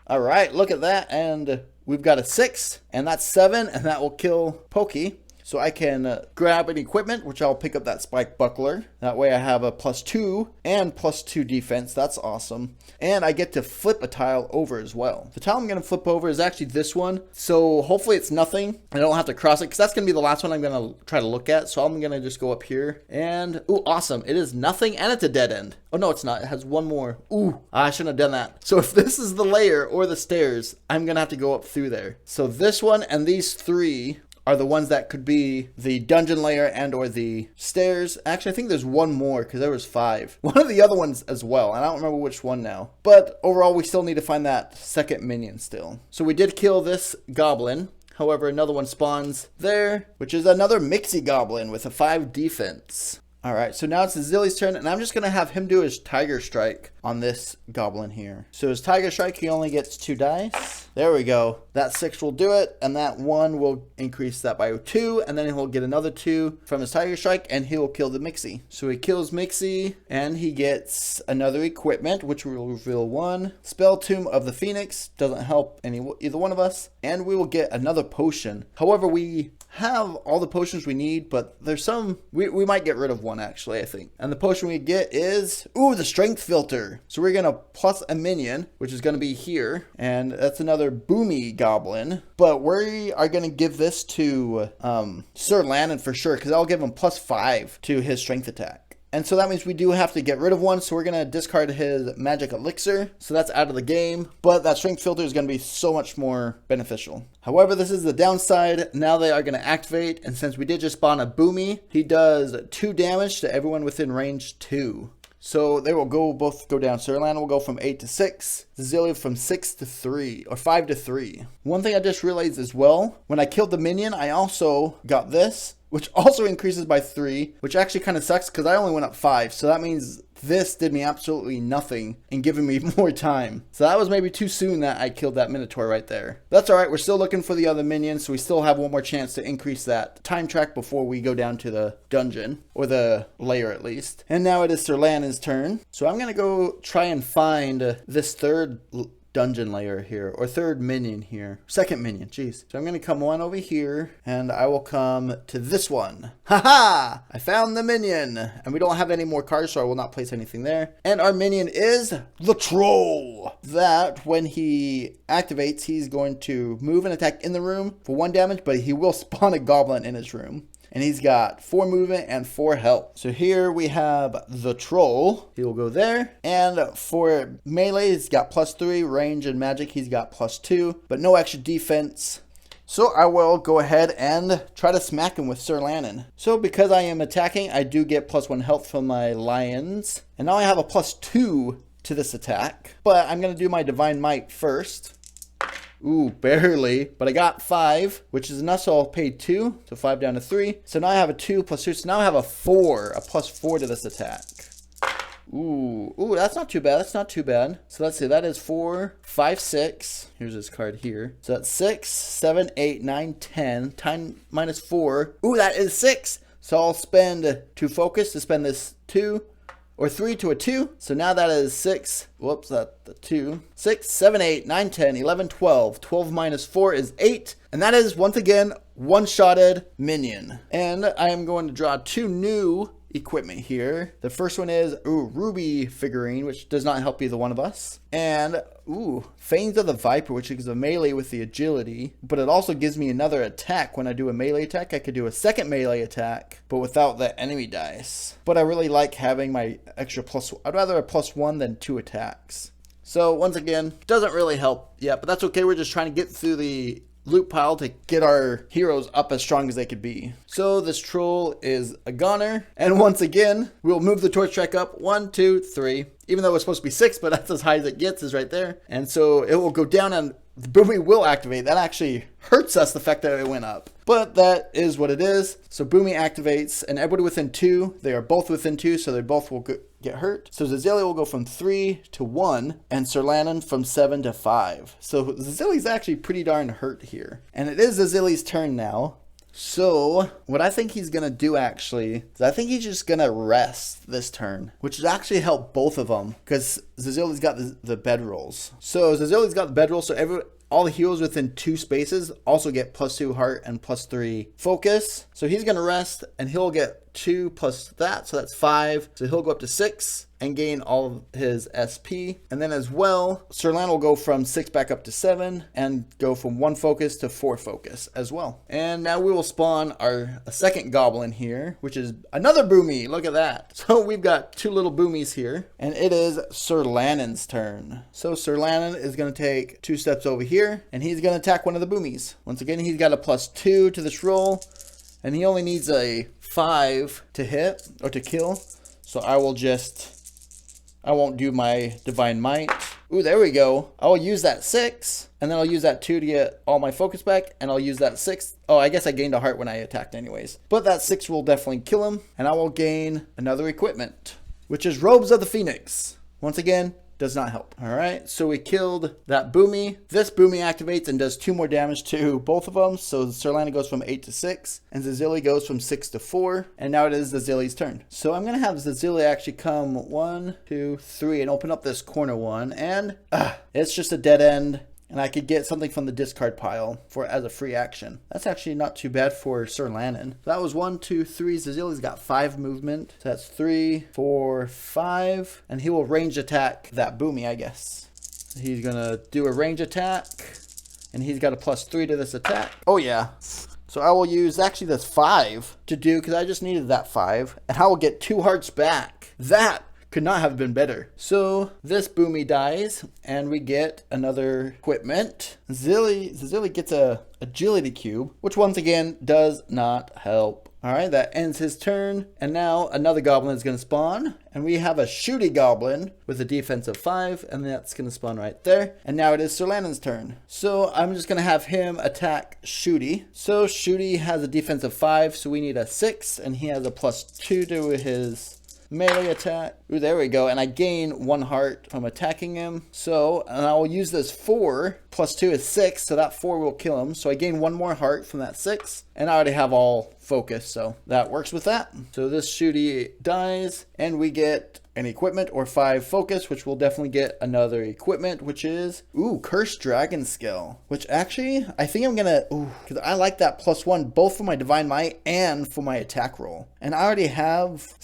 All right, look at that. And we've got a 6, and that's 7, and that will kill Pokey. So I can grab an equipment, which I'll pick up that Spiked Buckler. That way I have a +2 and +2 defense. That's awesome. And I get to flip a tile over as well. The tile I'm going to flip over is actually this one. So hopefully it's nothing. I don't have to cross it because that's going to be the last one I'm going to try to look at. So I'm going to just go up here and, ooh, awesome. It is nothing and it's a dead end. Oh, no, it's not. It has 1 more. Ooh, I shouldn't have done that. So if this is the layer or the stairs, I'm going to have to go up through there. So this one and these 3 are the ones that could be the dungeon layer and or the stairs. Actually, I think there's 1 more because there was 5. One of the other ones as well. And I don't remember which one now. But overall, we still need to find that second minion still. So we did kill this goblin. However, another one spawns there, which is another Mixie Goblin with a 5 defense. All right, so now it's Zazili's turn, and I'm just going to have him do his Tiger Strike on this goblin here. So his Tiger Strike, he only gets 2 dice. There we go. That 6 will do it, and that 1 will increase that by 2, and then he'll get another 2 from his Tiger Strike, and he'll kill the Mixie. So he kills Mixie, and he gets another equipment, which will reveal 1. Spell Tomb of the Phoenix doesn't help either one of us, and we will get another potion. However, we have all the potions we need, but there's some, we might get rid of 1. one actually, I think. And the potion we get is, ooh, the strength filter. So we're gonna plus a minion, which is gonna be here. And that's another Boomy Goblin. But we are gonna give this to Sir Lannon for sure, because I'll give him +5 to his strength attack. And so that means we do have to get rid of one. So we're going to discard his magic elixir. So that's out of the game. But that strength filter is going to be so much more beneficial. However, this is the downside. Now they are going to activate. And since we did just spawn a Boomy, he does 2 damage to everyone within range 2. So they will both go down. Sir Lannon will go from 8 to 6. Zillia from 6 to 3, or 5 to 3. One thing I just realized as well, when I killed the minion, I also got this, which also increases by 3, which actually kind of sucks because I only went up 5. So that means this did me absolutely nothing in giving me more time. So that was maybe too soon that I killed that Minotaur right there. That's all right. We're still looking for the other minions, so we still have one more chance to increase that time track before we go down to the dungeon, or the lair at least. And now it is Sir Lannon's turn. So I'm going to go try and find this third dungeon layer here, or third minion here, second minion, jeez. So I'm going to come one over here, and I will come to this one. Haha! I found the minion, and we don't have any more cards, so I will not place anything there. And our minion is the Troll. That when he activates, he's going to move and attack in the room for 1 damage, but he will spawn a goblin in his room. And he's got 4 movement and 4 health. So here we have the Troll. He will go there. And for melee, he's got +3. Range and magic, he's got +2. But no extra defense. So I will go ahead and try to smack him with Sir Lannon. So because I am attacking, I do get +1 health from my lions. And now I have a +2 to this attack. But I'm going to do my Divine Might first. Ooh, barely. But I got 5, which is enough, so I'll pay 2. So 5 down to 3. So now I have a 2 + 2. So now I have a 4. A +4 to this attack. Ooh, that's not too bad. That's not too bad. So let's see. That is 4, 5, 6. Here's this card here. So that's 6, 7, 8, 9, 10. 10 minus 4. Ooh, that is 6. So I'll spend 2 focus to spend this 2. Or 3 to a 2. So now that is 6. Whoops, that's the 2. 6, 7, 8, 9, 10, 11, 12. 12 minus 4 is 8. And that is, once again, one-shotted minion. And I am going to draw 2 new equipment here. The first one is Ruby figurine, which does not help either one of us. And Fangs of the Viper, which is a melee with the agility, but it also gives me another attack. When I do a melee attack, I could do a second melee attack, but without the enemy dice. But I really like having my extra +1. I'd rather a +1 than 2 attacks. So once again, doesn't really help yet, but that's okay. We're just trying to get through the loot pile to get our heroes up as strong as they could be. So this Troll is a goner, and once again we'll move the torch track up 1, 2, 3, even though it's supposed to be 6, but that's as high as it gets, is right there. And so it will go down and the Boomy will activate. That actually hurts us, the fact that it went up, but that is what it is. So Boomy activates, and everybody within 2, they are both within 2, so they both will get hurt. So Zillia will go from 3 to 1, and Sir Lannon from 7 to 5. So Zillia's actually pretty darn hurt here. And it is Zillia's turn now. So what I think he's going to do actually is I think he's just going to rest this turn, which would actually help both of them because Zillia's got the bedrolls. So Zillia's got the bedroll, so all the heroes within 2 spaces also get +2 heart and +3 focus. So he's going to rest and he'll get 2 plus that, so that's 5. So he'll go up to 6 and gain all of his SP. And then as well, Sir Lannon will go from 6 back up to 7 and go from 1 focus to 4 focus as well. And now we will spawn a second goblin here, which is another Boomy. Look at that. So we've got 2 little Boomies here, and it is Sir Lannon's turn. So Sir Lannon is going to take 2 steps over here, and he's going to attack one of the Boomies. Once again, he's got a +2 to this roll, and he only needs a 5 to hit or to kill. So I won't do my Divine Might. Ooh, there we go. I'll use that 6, and then I'll use that 2 to get all my focus back, and I'll use that 6. Oh, I guess I gained a heart when I attacked anyways. But that 6 will definitely kill him, and I will gain another equipment, which is Robes of the Phoenix. Once again, does not help. All right, so we killed that Boomy. This Boomy activates and does 2 more damage to both of them. So Sir Lannon goes from 8 to 6, and Zillia goes from 6 to 4. And now it is Zillia's turn. So I'm gonna have Zillia actually come 1, 2, 3, and open up this corner one, and it's just a dead end. and I could get something from the discard pile for as a free action. That's actually not too bad for Sir Lannon. So that was 1, 2, 3. Zazili's got 5 movement. So that's 3, 4, 5. And he will range attack that Boomy, I guess. He's gonna do a range attack, and he's got a +3 to this attack. Oh yeah. So I will use actually this 5 to do, because I just needed that 5, and I will get 2 hearts back. That could not have been better. So this Boomy dies, and we get another equipment. Zazili gets a agility cube, which once again does not help. All right, that ends his turn, and now another goblin is going to spawn, and we have a shooty goblin with a defense of 5, and that's going to spawn right there. And now it is Sir Lannon's turn. So I'm just going to have him attack Shooty. So Shooty has a defense of 5, so we need a 6, and he has a +2 to his melee attack. Ooh, there we go. And I gain 1 heart from attacking him. So, and I will use this 4. +2 is 6, so that 4 will kill him. So I gain 1 more heart from that 6. And I already have all focus, so that works with that. So this Shooty dies, and we get an equipment or 5 focus, which will definitely get another equipment, which is, ooh, Cursed Dragon Skill. Which actually, I think I'm gonna, because I like that +1, both for my Divine Might and for my attack roll. And I already have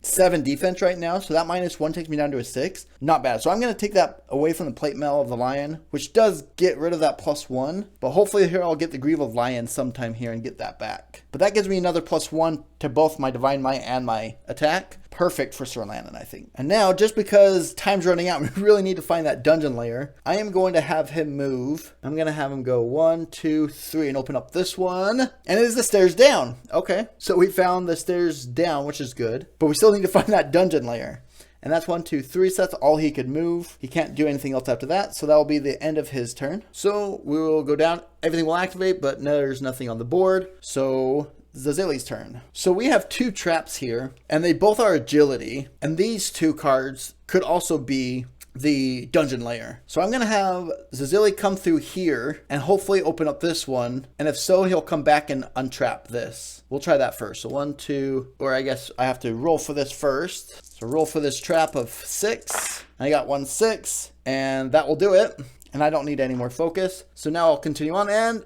7 defense right now, so that -1 takes me down to a 6. Not bad. So I'm going to take that away from the plate mail of the lion, which does get rid of that +1. But hopefully here I'll get the Greave of Lion sometime here and get that back. But that gives me another +1 to both my Divine Might and my attack. Perfect for Sir Lannon, I think. And now, just because time's running out, we really need to find that dungeon layer. I am going to have him move. I'm going to have him go 1, 2, 3 and open up this one. And it is the stairs down. Okay, so we found the stairs down, which is good. But we still need to find that dungeon layer. And that's 1, 2, 3. So that's all he could move. He can't do anything else after that. So that will be the end of his turn. So we will go down. Everything will activate, but there's nothing on the board. So Zazili's turn. So we have 2 traps here, and they both are agility. And these 2 cards could also be the dungeon layer. So I'm going to have Zazili come through here and hopefully open up this one. And if so, he'll come back and untrap this. We'll try that first. So 1, 2, or I guess I have to roll for this first. So roll for this trap of 6. I got 1 6, and that will do it. And I don't need any more focus. So now I'll continue on, and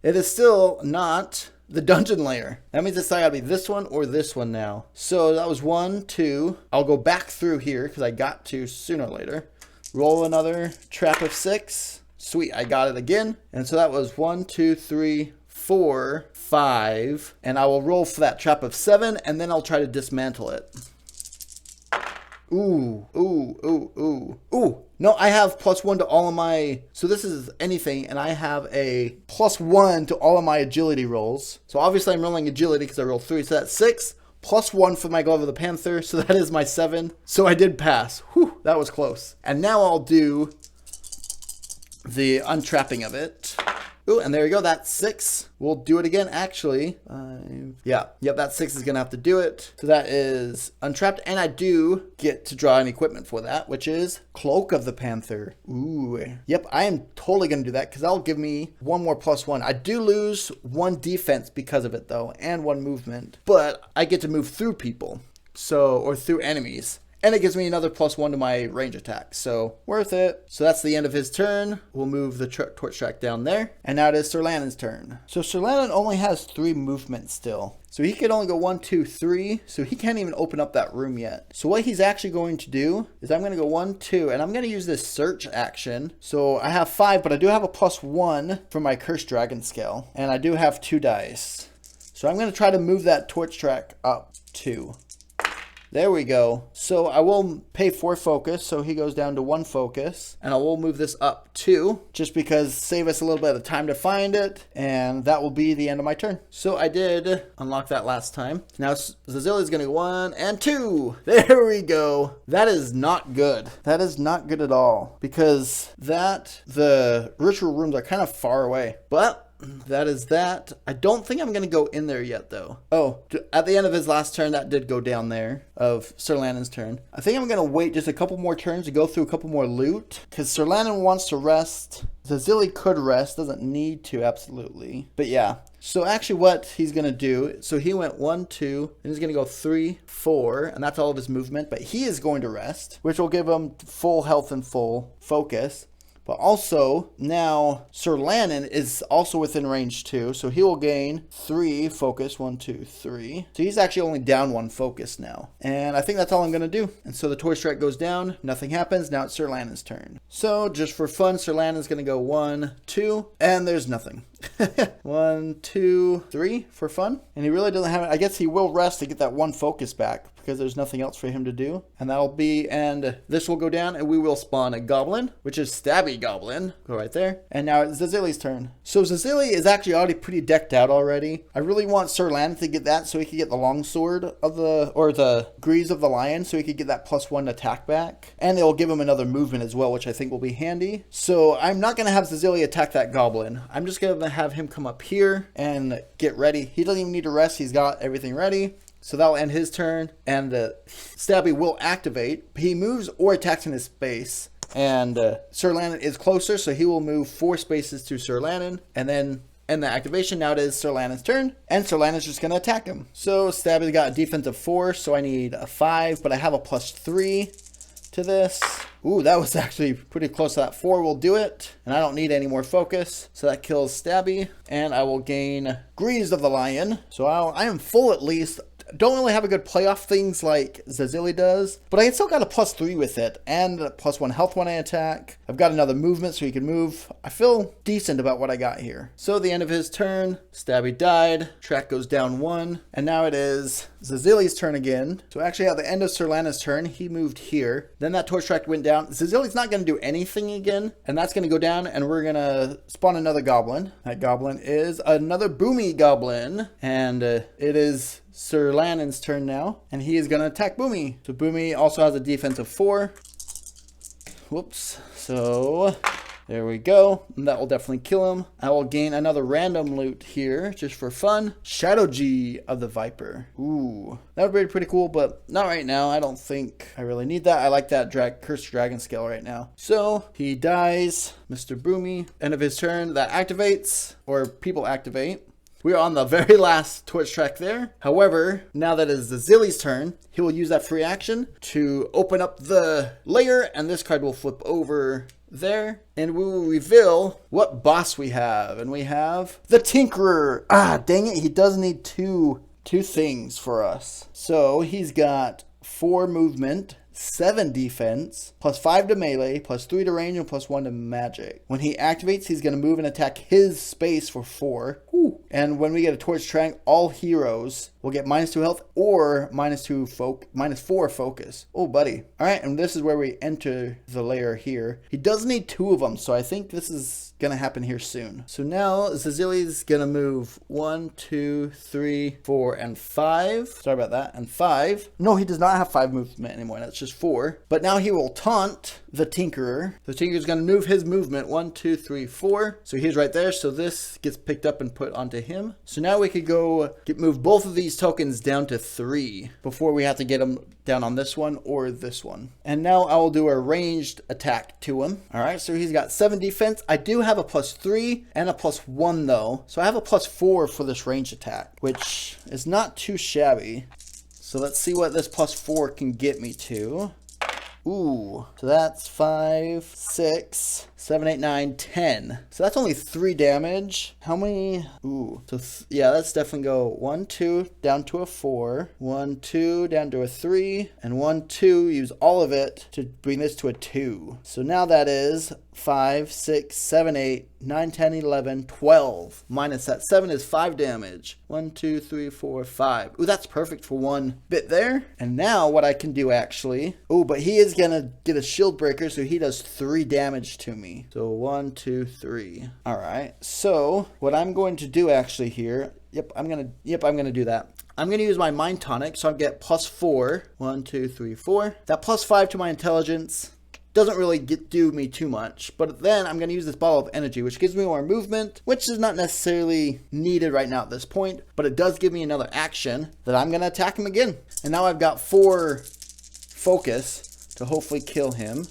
it is still not the dungeon layer. That means it's gotta be this one or this one now. So that was 1, 2. I'll go back through here because I got to sooner or later. Roll another trap of 6. Sweet, I got it again. And so that was 1, 2, 3, 4, 5. And I will roll for that trap of 7, and then I'll try to dismantle it. Ooh, ooh, ooh, ooh, ooh. No, I have +1 to all of my, so this is anything, and I have a +1 to all of my agility rolls. So obviously I'm rolling agility because I rolled 3, so that's 6. +1 for my Glove of the Panther, so that is my 7. So I did pass. Whew, that was close. And now I'll do the untrapping of it. Ooh, and there you go, that's 6. We'll do it again, actually. Yep, that 6 is gonna have to do it. So that is untrapped, and I do get to draw an equipment for that, which is Cloak of the Panther. Ooh, yep, I am totally gonna do that, because that'll give me 1 more +1. I do lose 1 defense because of it, though, and 1 movement, but I get to move through people, or through enemies. And it gives me another +1 to my range attack, so worth it. So that's the end of his turn. We'll move the torch track down there. And now it is Sir Lannon's turn. So Sir Lannon only has 3 movements still. So he can only go 1, 2, 3. So he can't even open up that room yet. So what he's actually going to do is I'm going to go 1, 2, and I'm going to use this search action. So I have 5, but I do have a +1 for my Cursed Dragon Skill. And I do have 2 dice. So I'm going to try to move that torch track up 2. There we go. So I will pay 4 focus, so he goes down to 1 focus. And I will move this up 2, just because save us a little bit of time to find it. And that will be the end of my turn. So I did unlock that last time. Now Zazili is going to go 1 and 2. There we go. That is not good. That is not good at all. Because the ritual rooms are kind of far away. But that is that. I don't think I'm going to go in there yet, though. Oh, at the end of his last turn, that did go down there, of Sir Lannon's turn. I think I'm going to wait just a couple more turns to go through a couple more loot, because Sir Lannon wants to rest. Zazili could rest, doesn't need to, absolutely. But yeah. So actually what he's going to do, so he went 1, 2, and he's going to go 3, 4, and that's all of his movement. But he is going to rest, which will give him full health and full focus. But also, now Sir Lannon is also within range too, so he will gain 3 focus. 1, 2, 3. So he's actually only down 1 focus now. And I think that's all I'm going to do. And so the Torch Strike goes down, nothing happens, now it's Sir Lannon's turn. So just for fun, Sir Lannon's going to go 1, 2, and there's nothing. 1, 2, 3 for fun. And he really doesn't have it. I guess he will rest to get that 1 focus back because there's nothing else for him to do. And that'll be, and this will go down and we will spawn a goblin, which is Stabby Goblin. Go right there. And now it's Zazili's turn. So Zazili is actually already pretty decked out already. I really want Sir Lannon to get that so he could get the longsword of the Greaves of the Lion so he could get that +1 attack back. And it will give him another movement as well, which I think will be handy. So I'm not going to have Zazili attack that goblin. I'm just going to have him come up here and get ready. He doesn't even need to rest. He's got everything ready. So that'll end his turn. And Stabby will activate. He moves or attacks in his space. And Sir Lannon is closer, so he will move 4 spaces to Sir Lannon. And then end the activation. Now it is Sir Lannon's turn. And Sir Lannon's just going to attack him. So Stabby's got a defense of 4, so I need a 5. But I have a +3 to this. Ooh, that was actually pretty close to that. 4 will do it. And I don't need any more focus. So that kills Stabby. And I will gain Greaves of the Lion. So I am full at least. Don't really have a good playoff things like Zazili does, but I still got a +3 with it and a +1 health when I attack. I've got another movement so he can move. I feel decent about what I got here. So at the end of his turn, Stabby died, track goes down 1, and now it is Zazili's turn again. So actually at the end of Sir Lannon's turn, he moved here. Then that torch track went down. Zazili's not going to do anything again, and that's going to go down, and we're going to spawn another goblin. That goblin is another Boomy Goblin, and it is Sir Lannon's turn now, and he is going to attack Boomy. So Boomy also has a defense of 4. Whoops. So there we go. And that will definitely kill him. I will gain another random loot here just for fun. Shadow G of the Viper. Ooh, that would be pretty cool, but not right now. I don't think I really need that. I like that Cursed Dragon scale right now. So he dies. Mr. Boomy. End of his turn. That activates, or people activate. We are on the very last torch track there. However, now that it is Zazili's turn, he will use that free action to open up the layer, and this card will flip over there, and we will reveal what boss we have. And we have the Tinkerer. Ah, dang it, he does need two things for us. So he's got 4 movement, 7 defense, +5 to melee, +3 to range, and +1 to magic. When he activates, he's going to move and attack his space for 4. Ooh. And when we get a torch track, all heroes will get -2 health or -4 focus. Oh, buddy. All right, and this is where we enter the layer here. He does need 2 of them, so I think this is going to happen here soon. So now Zazili's going to move 1, 2, 3, 4, and 5. Sorry about that. And 5. No, he does not have 5 movement anymore. That's just 4. But now he will taunt the Tinkerer. The Tinkerer's going to move his movement 1, 2, 3, 4. So he's right there. So this gets picked up and put onto him. So now we could go move both of these tokens down to 3 before we have to get them down on this one or this one. And now I will do a ranged attack to him. All right, so he's got 7 defense. I do have a +3 and a +1 though. So I have a +4 for this ranged attack, which is not too shabby. So let's see what this +4 can get me to. Ooh, so that's 5, 6, 7, 8, 9, 10. So that's only 3 damage. How many? Ooh, so yeah, let's definitely go 1, 2, down to a 4, 1, 2, down to a 3, and 1, 2, use all of it to bring this to a 2. So now that is 5, 6, 7, 8, 9, 10, 11, 12. Minus that 7 is 5 damage. 1, 2, 3, 4, 5. Ooh, that's perfect for 1 bit there. And now what I can do actually, ooh, but he is gonna get a shield breaker, so he does 3 damage to me. So 1, 2, 3. All right, so what I'm going to do actually here, I'm gonna do that. I'm going to use my Mind Tonic, so I get +4. 1, 2, 3, 4. That +5 to my intelligence doesn't really do me too much, but then I'm going to use this bottle of energy, which gives me more movement, which is not necessarily needed right now at this point, but it does give me another action that I'm going to attack him again. And now I've got 4 focus to hopefully kill him.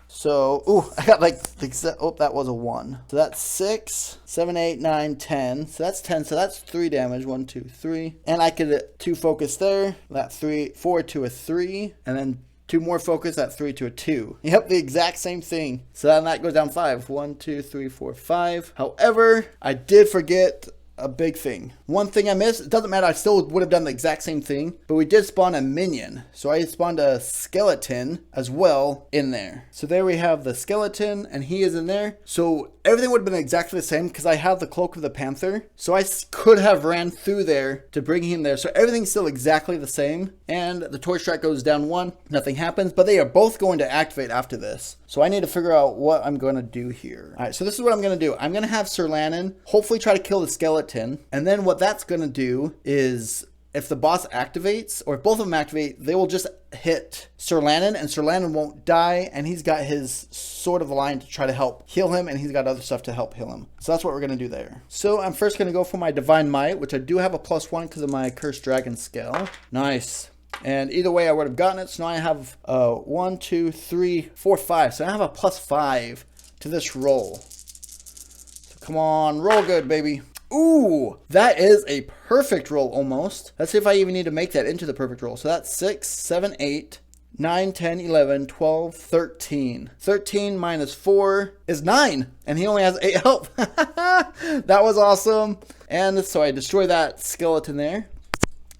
So, ooh, I got oh, that was a 1. So that's 6, 7, 8, 9, 10. So that's 10. So that's 3 damage. 1, 2, 3. And I could 2 focus there. That 4 to a 3. And then 2 more focus at 3 to a 2. Yep, the exact same thing. So then that goes down 5. 1, 2, 3, 4, 5. However, I did forget a big thing. One thing I missed, it doesn't matter, I still would have done the exact same thing, but we did spawn a minion. So I spawned a skeleton as well in there. So there we have the skeleton, and he is in there. So everything would have been exactly the same because I have the Cloak of the Panther. So I could have ran through there to bring him there. So everything's still exactly the same. And the torch track goes down 1, nothing happens, but they are both going to activate after this. So I need to figure out what I'm going to do here. All right, so this is what I'm going to do. I'm going to have Sir Lannon hopefully try to kill the skeleton. And then what that's going to do is if the boss activates, or if both of them activate, they will just hit Sir Lannon, and Sir Lannon won't die, and he's got his Sword of the Lion to try to help heal him, and he's got other stuff to help heal him. So that's what we're going to do there. So I'm first going to go for my Divine Might, which I do have a +1 because of my Cursed Dragon skill. Nice. And either way I would have gotten it. So now I have 1, 2, 3, 4, 5. So I have a +5 to this roll. So come on, roll good, baby. Ooh, that is a perfect roll almost. Let's see if I even need to make that into the perfect roll. So that's 6, 7, 8, 9, 10, 11, 12, 13. 13 minus 4 is 9. And he only has 8 health. That was awesome. And so I destroy that skeleton there.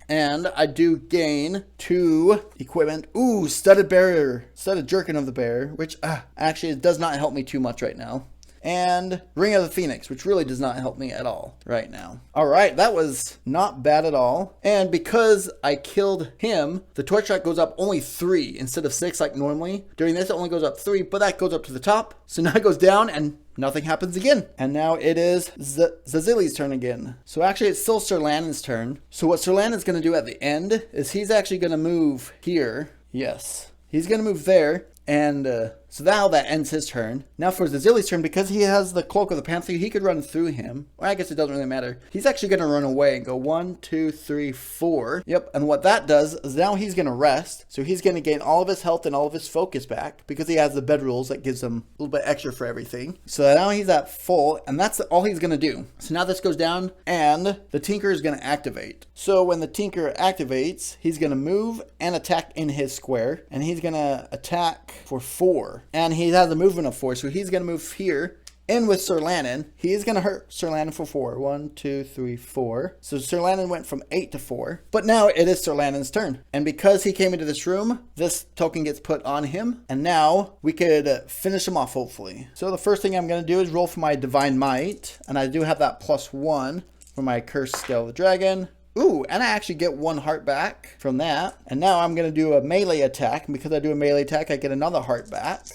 And I do gain 2 equipment. Ooh, Studded Barrier. Studded Jerkin of the Bear. Which actually it does not help me too much right now. And Ring of the Phoenix, which really does not help me at all right now. All right, that was not bad at all. And because I killed him, the torch track goes up only 3 instead of 6 like normally. During this, it only goes up 3, but that goes up to the top. So now it goes down and nothing happens again. And now it is Zazili's turn again. So actually it's still Sir Lannon's turn. So what Sir Lannon's going to do at the end is he's actually going to move here. Yes, he's going to move there. And so now that ends his turn. Now for Zazili's turn, because he has the Cloak of the Panther, he could run through him. Well, I guess it doesn't really matter. He's actually going to run away and go 1, 2, 3, 4. Yep, and what that does is now he's going to rest. So he's going to gain all of his health and all of his focus back because he has the bed rules that gives him a little bit extra for everything. So now he's at full, and that's all he's going to do. So now this goes down, and the Tinker is going to activate. So when the Tinker activates, he's going to move and attack in his square, and he's going to attack for 4. And he has a movement of 4, so he's going to move here in with Sir Lannon. He is going to hurt Sir Lannon for 4. 1, 2, 3, 4. So Sir Lannon went from 8 to 4. But now it is Sir Lannon's turn. And because he came into this room, this token gets put on him. And now we could finish him off, hopefully. So the first thing I'm going to do is roll for my Divine Might. And I do have that +1 for my Cursed Scale of the Dragon. Ooh, and I actually get 1 heart back from that. And now I'm going to do a melee attack. And because I do a melee attack, I get another heart back.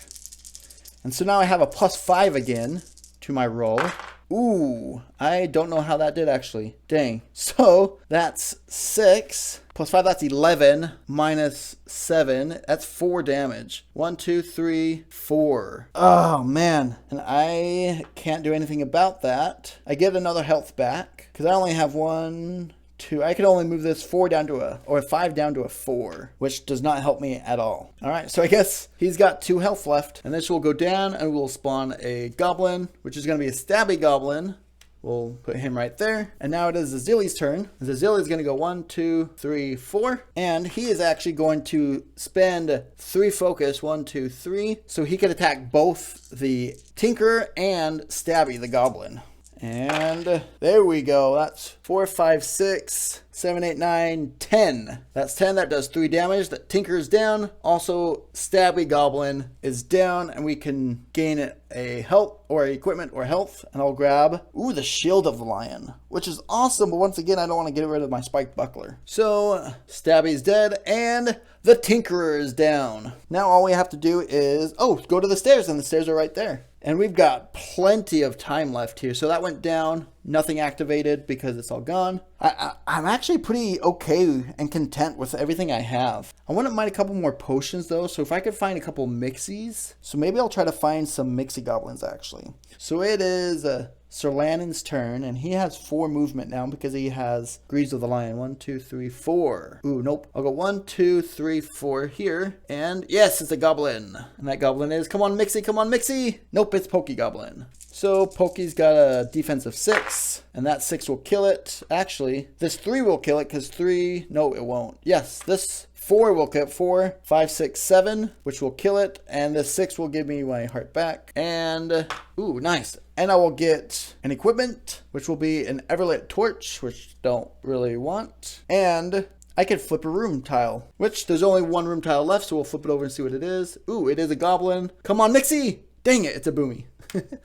And so now I have a +5 again to my roll. Ooh, I don't know how that did actually. Dang. So that's 6 +5, that's 11 minus 7. That's 4 damage. 1, 2, 3, 4. Oh man. And I can't do anything about that. I get another health back because I only have 1, 2. I could only move this 4 down to a 5 down to a 4, which does not help me at all. All right, so I guess he's got 2 health left, and this will go down and we'll spawn a goblin, which is going to be a stabby goblin. We'll put him right there. And now it is Zazili's turn. Zazili is going to go 1, 2, 3, 4. And he is actually going to spend 3 focus. 1, 2, 3. So he can attack both the Tinker and Stabby, the goblin. And there we go. That's 4, 5, 6, 7, 8, 9, 10. That's 10. That does 3 damage. That Tinker is down. Also, Stabby Goblin is down. And we can gain a health or equipment or health. And I'll grab, ooh, the Shield of the Lion, which is awesome. But once again, I don't want to get rid of my Spiked Buckler. So, Stabby's dead. And the Tinkerer is down. Now all we have to do is, go to the stairs. And the stairs are right there. And we've got plenty of time left here. So that went down. Nothing activated because it's all gone. I'm actually pretty okay and content with everything I have. I wouldn't mind a couple more potions though. So if I could find a couple mixies. So maybe I'll try to find some mixie goblins actually. So it is Sir Lannon's turn, and he has 4 movement now because he has Greaves of the Lion. 1, 2, 3, 4. Ooh, nope. I'll go 1, 2, 3, 4 here. And yes, it's a goblin. And that goblin is, come on, Mixie, come on, Mixie. Nope, it's Pokey Goblin. So Pokey's got a defense of 6, and that 6 will kill it. Actually, this 3 will kill it because 3, no, it won't. Yes, this 4 will kill it. 4, 5, 6, 7, which will kill it. And the 6 will give me my heart back. And, ooh, nice. And I will get an equipment, which will be an Everlit torch, which don't really want. And I could flip a room tile, which there's only one room tile left, so we'll flip it over and see what it is. Ooh, it is a goblin. Come on, Mixie! Dang it, it's a Boomy.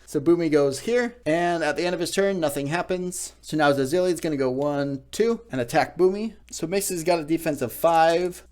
So Boomy goes here, and at the end of his turn, nothing happens. So now Zazili is going to go 1, 2, and attack Boomy. So Mixie's got a defense of 5.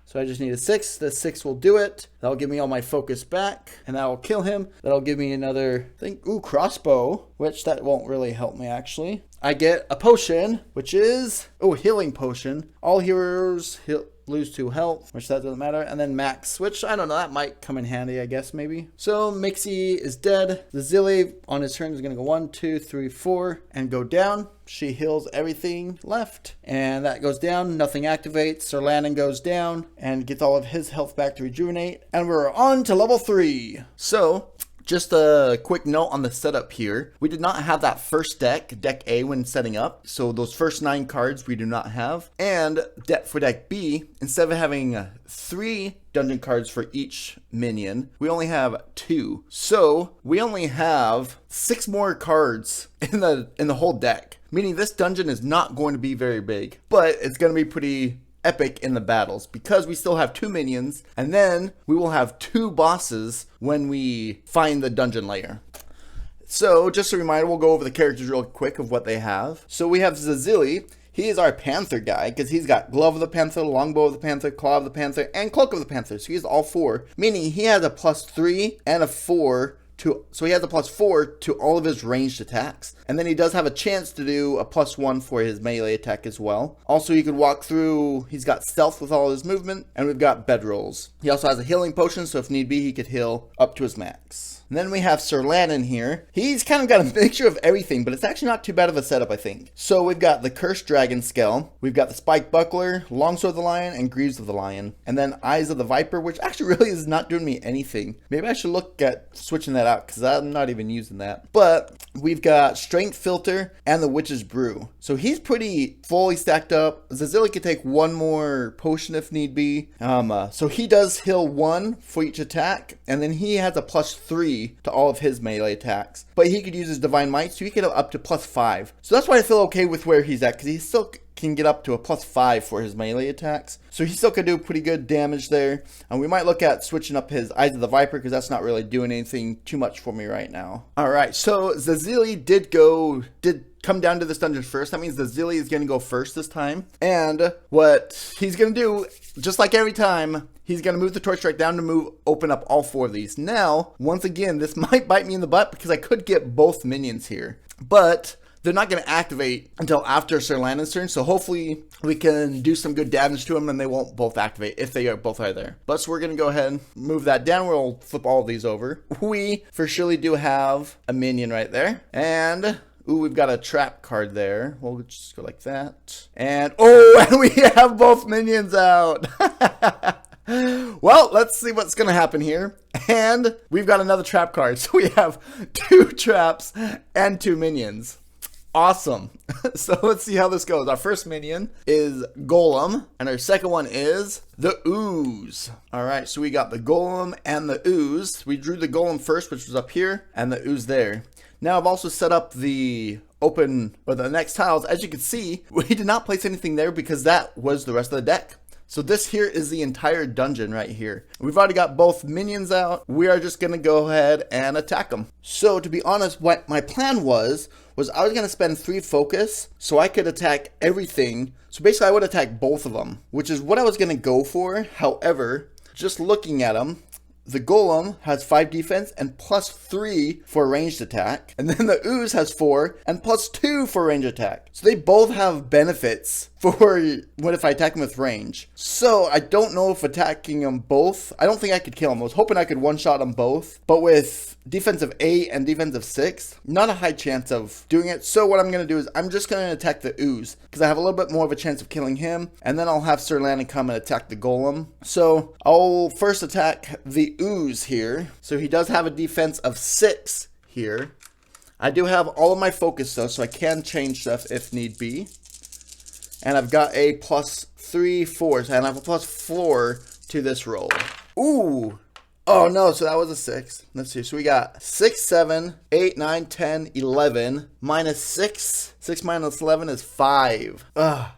So I just need a 6. The 6 will do it. That'll give me all my focus back, and that will kill him. That'll give me another thing. Ooh, crossbow, which that won't really help me, actually. I get a potion, which is, oh, healing potion. All heroes lose 2 health, which that doesn't matter. And then max, which I don't know, that might come in handy, I guess, maybe. So Mixie is dead. Zazili on his turn is going to go 1, 2, 3, 4, and go down. She heals everything left, and that goes down. Nothing activates. Sir Landon goes down and gets all of his health back to rejuvenate. And we're on to level 3. So just a quick note on the setup here. We did not have that first deck A, when setting up. So those first 9 cards we do not have. And for deck B, instead of having 3 dungeon cards for each minion, we only have 2. So we only have 6 more cards in the whole deck. Meaning this dungeon is not going to be very big, but it's going to be pretty epic in the battles because we still have 2 minions, and then we will have 2 bosses when we find the dungeon layer. So just a reminder, we'll go over the characters real quick of what they have. So we have Zazili. He is our Panther guy because he's got Glove of the Panther, Longbow of the Panther, Claw of the Panther, and Cloak of the Panther. So he's all 4, meaning he has a +3 and a 4 so he has a +4 to all of his ranged attacks. And then he does have a chance to do a +1 for his melee attack as well. Also, he could walk through, he's got stealth with all his movement, and we've got bedrolls. He also has a healing potion, so if need be, he could heal up to his max. And then we have Sir Landon here. He's kind of got a mixture of everything, but it's actually not too bad of a setup, I think. So we've got the Cursed Dragon Skull, we've got the Spike Buckler, Longsword of the Lion, and Greaves of the Lion. And then Eyes of the Viper, which actually really is not doing me anything. Maybe I should look at switching that out, because I'm not even using that. But we've got Strength Filter and the Witch's Brew. So he's pretty fully stacked up. Zazili could take 1 more potion if need be. So he does heal 1 for each attack, and then he has a +3 to all of his melee attacks. But he could use his Divine Might, so he could have up to +5. So that's why I feel okay with where he's at, because he still can get up to a +5 for his melee attacks. So he still could do pretty good damage there. And we might look at switching up his Eyes of the Viper, because that's not really doing anything too much for me right now. Alright, so Zazili did come down to this dungeon first. That means Zazili is going to go first this time. And what he's going to do, just like every time, he's going to move the torch right down to open up all 4 of these. Now, once again, this might bite me in the butt because I could get both minions here. But they're not going to activate until after Sir Landon's turn, so hopefully we can do some good damage to them and they won't both activate if they both are there. But so we're going to go ahead and move that down. We'll flip all of these over. We for surely do have a minion right there. And ooh, we've got a trap card there. We'll just go like that. And oh, and we have both minions out. Well, let's see what's going to happen here. And we've got another trap card. So we have 2 traps and 2 minions. Awesome. So let's see how this goes. Our first minion is Golem, and our second one is the Ooze. All right, so we got the Golem and the Ooze. We drew the Golem first, which was up here, and the Ooze there. Now I've also set up the next tiles. As you can see, we did not place anything there because that was the rest of the deck. So this here is the entire dungeon right here. We've already got both minions out. We are just going to go ahead and attack them. So to be honest, what my plan was I was going to spend 3 focus so I could attack everything. So basically I would attack both of them, which is what I was going to go for. However, just looking at them, the Golem has 5 defense and +3 for ranged attack. And then the Ooze has 4 and +2 for range attack. So they both have benefits for what if I attack them with range. So I don't know if attacking them both, I don't think I could kill them. I was hoping I could one-shot them both. But with defensive 8 and defensive 6, not a high chance of doing it. So what I'm going to do is I'm just going to attack the Ooze, because I have a little bit more of a chance of killing him. And then I'll have Sir Landon come and attack the Golem. So I'll first attack the Ooze here. So he does have a defense of 6 here. I do have all of my focus though, so I can change stuff if need be. And I've got a +3, 4. And I have a +4 to this roll. Ooh. Oh no, so that was a 6. Let's see. So we got 6, 7, 8, 9, 10, 11. Minus 6. 6 minus 11 is 5.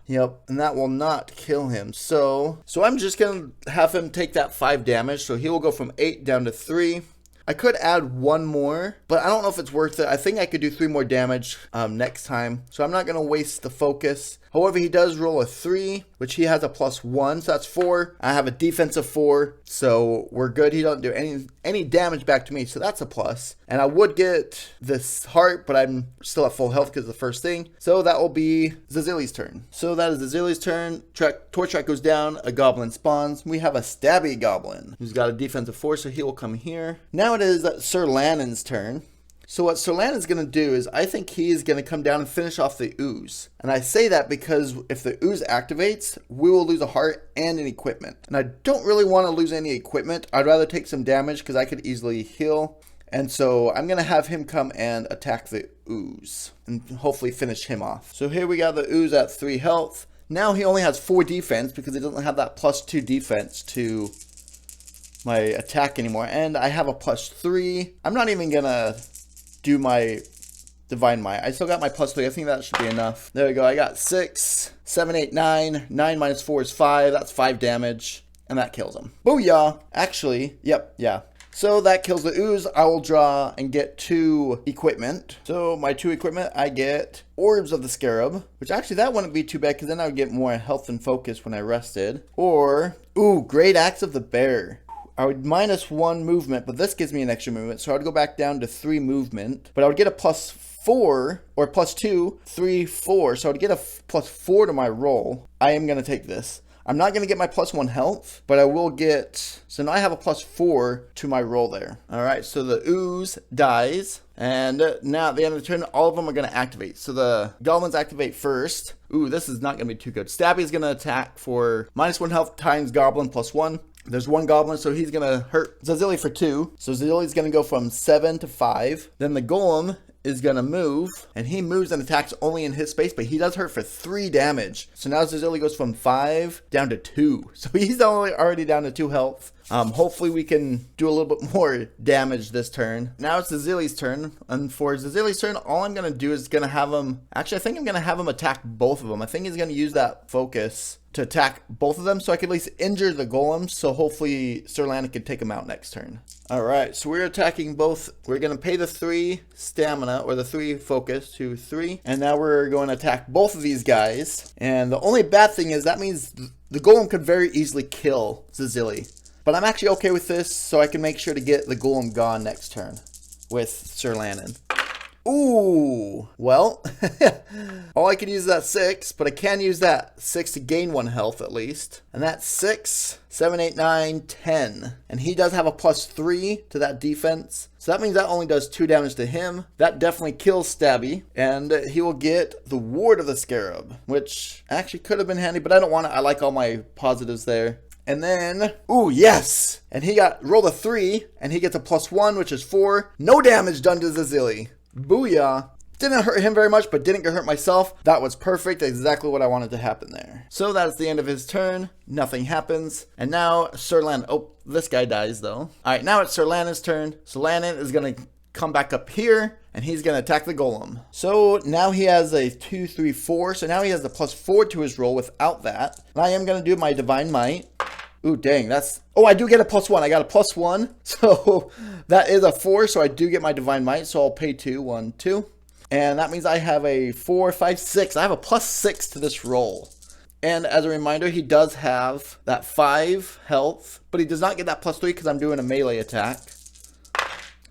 Yep. And that will not kill him. So I'm just going to have him take that 5 damage. So he will go from 8 down to 3. I could add 1 more, but I don't know if it's worth it. I think I could do 3 more damage next time. So I'm not going to waste the focus. However, he does roll a 3, which he has a +1, so that's 4. I have a defense of 4, so we're good. He doesn't do any damage back to me, so that's a plus. And I would get this heart, but I'm still at full health because the first thing. So that will be Zazili's turn. So that is Zazili's turn. Torch track goes down, a goblin spawns. We have a stabby goblin who's got a defense of 4, so he will come here. Now it is Sir Lannon's turn. So what Sir Lannon's going to do is I think he is going to come down and finish off the ooze. And I say that because if the ooze activates, we will lose a heart and an equipment. And I don't really want to lose any equipment. I'd rather take some damage because I could easily heal. And so I'm going to have him come and attack the ooze and hopefully finish him off. So here we got the ooze at 3 health. Now he only has 4 defense because he doesn't have that +2 defense to my attack anymore. And I have a +3. I'm not even going to do my Divine Might. I still got my +3. I think that should be enough. There we go. I got 6, 7, 8, 9. 9 minus 4 is 5. That's 5 damage. And that kills him. Booyah! Actually, yep, yeah. So that kills the ooze. I will draw and get 2 equipment. So my 2 equipment, I get Orbs of the Scarab, which actually that wouldn't be too bad because then I would get more health and focus when I rested. Or, ooh, Great Axe of the Bear. I would -1 movement, but this gives me an extra movement. So I would go back down to 3 movement, but I would get a +4 or +2, 3, 4. So I would get a +4 to my roll. I am going to take this. I'm not going to get my +1 health, but I will get, so now I have a +4 to my roll there. All right, so the ooze dies. And now at the end of the turn, all of them are going to activate. So the goblins activate first. Ooh, this is not going to be too good. Stabby is going to attack for -1 health times goblin +1. There's 1 goblin, so he's going to hurt Zazili for 2. So Zazili's going to go from 7 to 5. Then the golem is going to move, and he moves and attacks only in his space, but he does hurt for 3 damage. So now Zazili goes from 5 down to 2. So he's already down to 2 health. Hopefully we can do a little bit more damage this turn. Now it's Zazili's turn, and for Zazili's turn, all I'm going to do is going to have him, actually I think I'm going to have him attack both of them. I think he's going to use that focus to attack both of them so I can at least injure the golems, so hopefully Sir Lannon can take him out next turn. Alright, so we're attacking both. We're going to pay the 3 stamina, or the 3 focus to 3, and now we're going to attack both of these guys. And the only bad thing is that means the golem could very easily kill Zazili. But I'm actually okay with this, so I can make sure to get the golem gone next turn with Sir Lannon. Ooh, well, all I could use is that 6, but I can use that 6 to gain 1 health at least. And that's 6, 7, 8, 9, 10. And he does have a +3 to that defense. So that means that only does 2 damage to him. That definitely kills Stabby. And he will get the Ward of the Scarab, which actually could have been handy, but I don't want it. I like all my positives there. And then, ooh, yes! And he rolled a 3, and he gets a +1, which is 4. No damage done to Zazili. Booyah. Didn't hurt him very much, but didn't get hurt myself. That was perfect. Exactly what I wanted to happen there. So that's the end of his turn. Nothing happens. And now Sir Lannon. Oh, this guy dies though. Alright, now it's Sir Lannon's turn. Sir Lannon is going to come back up here, and he's going to attack the golem. So now he has a 2, 3, 4. So now he has a +4 to his roll without that. And I am going to do my Divine Might. Ooh, dang, that's... Oh, I do get a +1. I got a +1. So that is a 4, so I do get my Divine Might. So I'll pay 2. 1, 2. And that means I have a 4, 5, 6. I have a +6 to this roll. And as a reminder, he does have that 5 health, but he does not get that +3 because I'm doing a melee attack.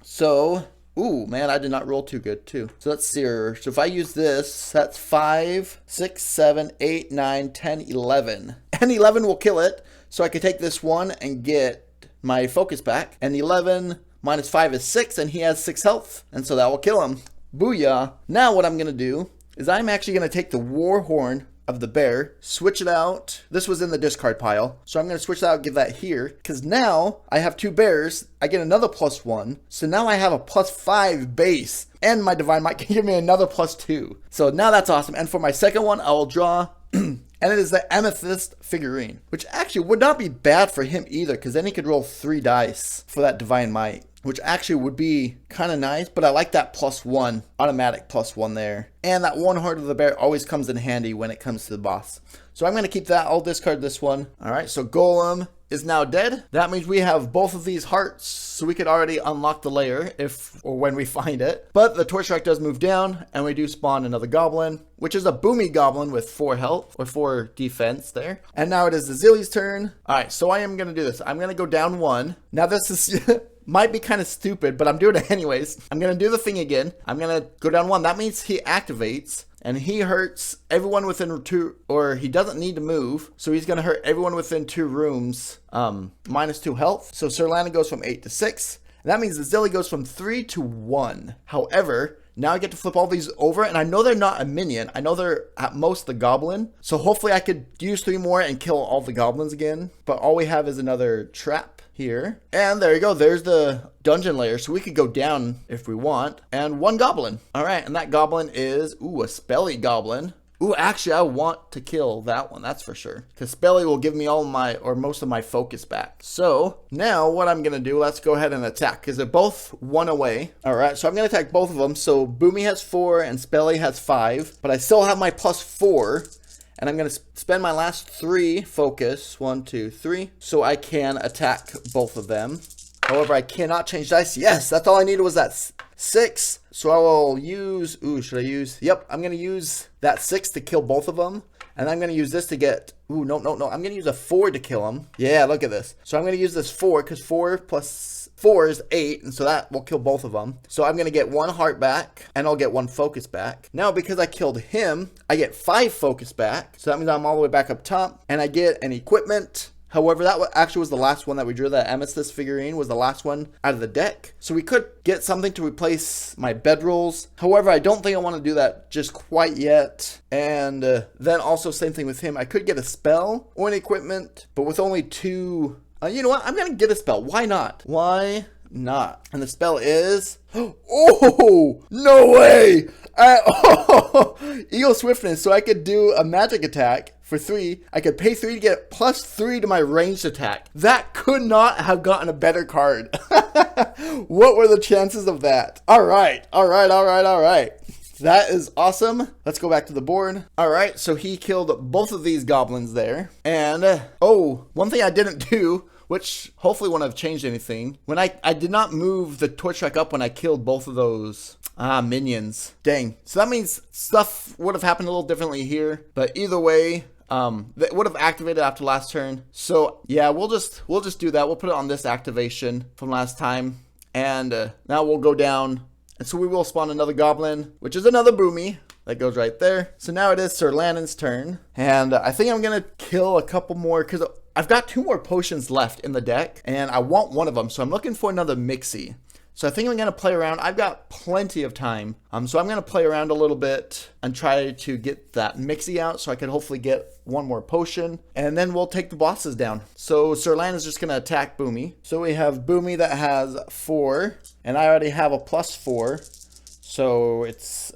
So... Ooh, man, I did not roll too good, too. So let's see here. So if I use this, that's 5, 6, 7, 8, 9, 10, 11. And 11 will kill it. So I could take this one and get my focus back. And 11 minus 5 is 6, and he has 6 health. And so that will kill him. Booyah. Now what I'm going to do is I'm actually going to take the War Horn of the Bear, switch it out. This was in the discard pile. So I'm going to switch that out, give that here. Because now I have 2 bears. I get another +1. So now I have a +5 base. And my Divine Might can give me another +2. So now that's awesome. And for my second one, I will draw And it is the Amethyst figurine, which actually would not be bad for him either, because then he could roll 3 dice for that Divine Might, which actually would be kind of nice, but I like that +1, automatic +1 there. And that 1 Heart of the Bear always comes in handy when it comes to the boss. So I'm going to keep that. I'll discard this one. All right, so Golem is now dead. That means we have both of these hearts, so we could already unlock the lair if or when we find it. But the Torch Strike does move down, and we do spawn another goblin, which is a Boomy goblin with 4 health or 4 defense there. And now it is Zazili's turn. All right, so I am going to do this. I'm going to go down 1. Now this is might be kind of stupid, but I'm doing it anyways. I'm going to do the thing again. I'm going to go down 1. That means he activates. And he hurts everyone within 2, or he doesn't need to move. So he's going to hurt everyone within 2 rooms, -2 health. So Sir Landon goes from 8 to 6. And that means Zazili goes from 3 to 1. However, now I get to flip all these over, and I know they're not a minion. I know they're at most the goblin. So hopefully I could use 3 more and kill all the goblins again. But all we have is another trap here. And there you go. There's the dungeon layer. So we could go down if we want. And 1 goblin. All right. And that goblin is, ooh, a Spelly goblin. Ooh, actually, I want to kill that one. That's for sure. Because Spelly will give me all my, or most of my focus back. So now what I'm going to do, let's go ahead and attack. Because they're both 1 away. All right. So I'm going to attack both of them. So Boomy has 4 and Spelly has 5. But I still have my +4. And I'm going to spend my last 3 focus, 1, 2, 3, so I can attack both of them. However, I cannot change dice. Yes, that's all I needed was that 6. So I will use, ooh, should I use, yep, I'm going to use that 6 to kill both of them. And I'm going to use this to get, ooh, no, I'm going to use a 4 to kill him. Yeah, look at this. So I'm going to use this 4, because 4 plus 4 is 8, and so that will kill both of them. So I'm going to get 1 heart back, and I'll get 1 focus back. Now, because I killed him, I get 5 focus back. So that means I'm all the way back up top, and I get an equipment. However, that actually was the last one that we drew. That Amethyst figurine was the last one out of the deck. So we could get something to replace my bedrolls. However, I don't think I want to do that just quite yet. And then also same thing with him. I could get a spell or an equipment, but with only 2... you know what? I'm going to get a spell. Why not? Why not? And the spell is... Oh, no way! Eagle Swiftness. So I could do a magic attack for 3. I could pay 3 to get +3 to my ranged attack. That could not have gotten a better card. What were the chances of that? All right. That is awesome. Let's go back to the board. All right, so he killed both of these goblins there. And, oh, one thing I didn't do, which hopefully wouldn't have changed anything. When I did not move the Torch Strike up when I killed both of those minions. Dang. So that means stuff would have happened a little differently here. But either way, that would have activated after last turn. So yeah, we'll just do that. We'll put it on this activation from last time. And now we'll go down. And so we will spawn another goblin, which is another Boomy. That goes right there. So now it is Sir Landon's turn. And I think I'm going to kill a couple more because I've got 2 more potions left in the deck. And I want one of them. So I'm looking for another Mixie. So I think I'm going to play around. I've got plenty of time. So I'm going to play around a little bit and try to get that Mixie out so I can hopefully get 1 more potion. And then we'll take the bosses down. So Sir Landon's just going to attack Boomy. So we have Boomy that has 4. And I already have a +4. So it's...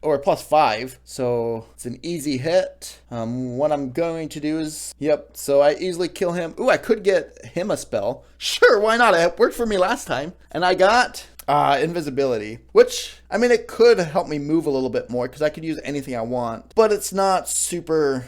or +5, so it's an easy hit. What I'm going to do is, yep, so I easily kill him. Ooh, I could get him a spell. Sure, why not? It worked for me last time. And I got invisibility, which, I mean, it could help me move a little bit more because I could use anything I want, but it's not super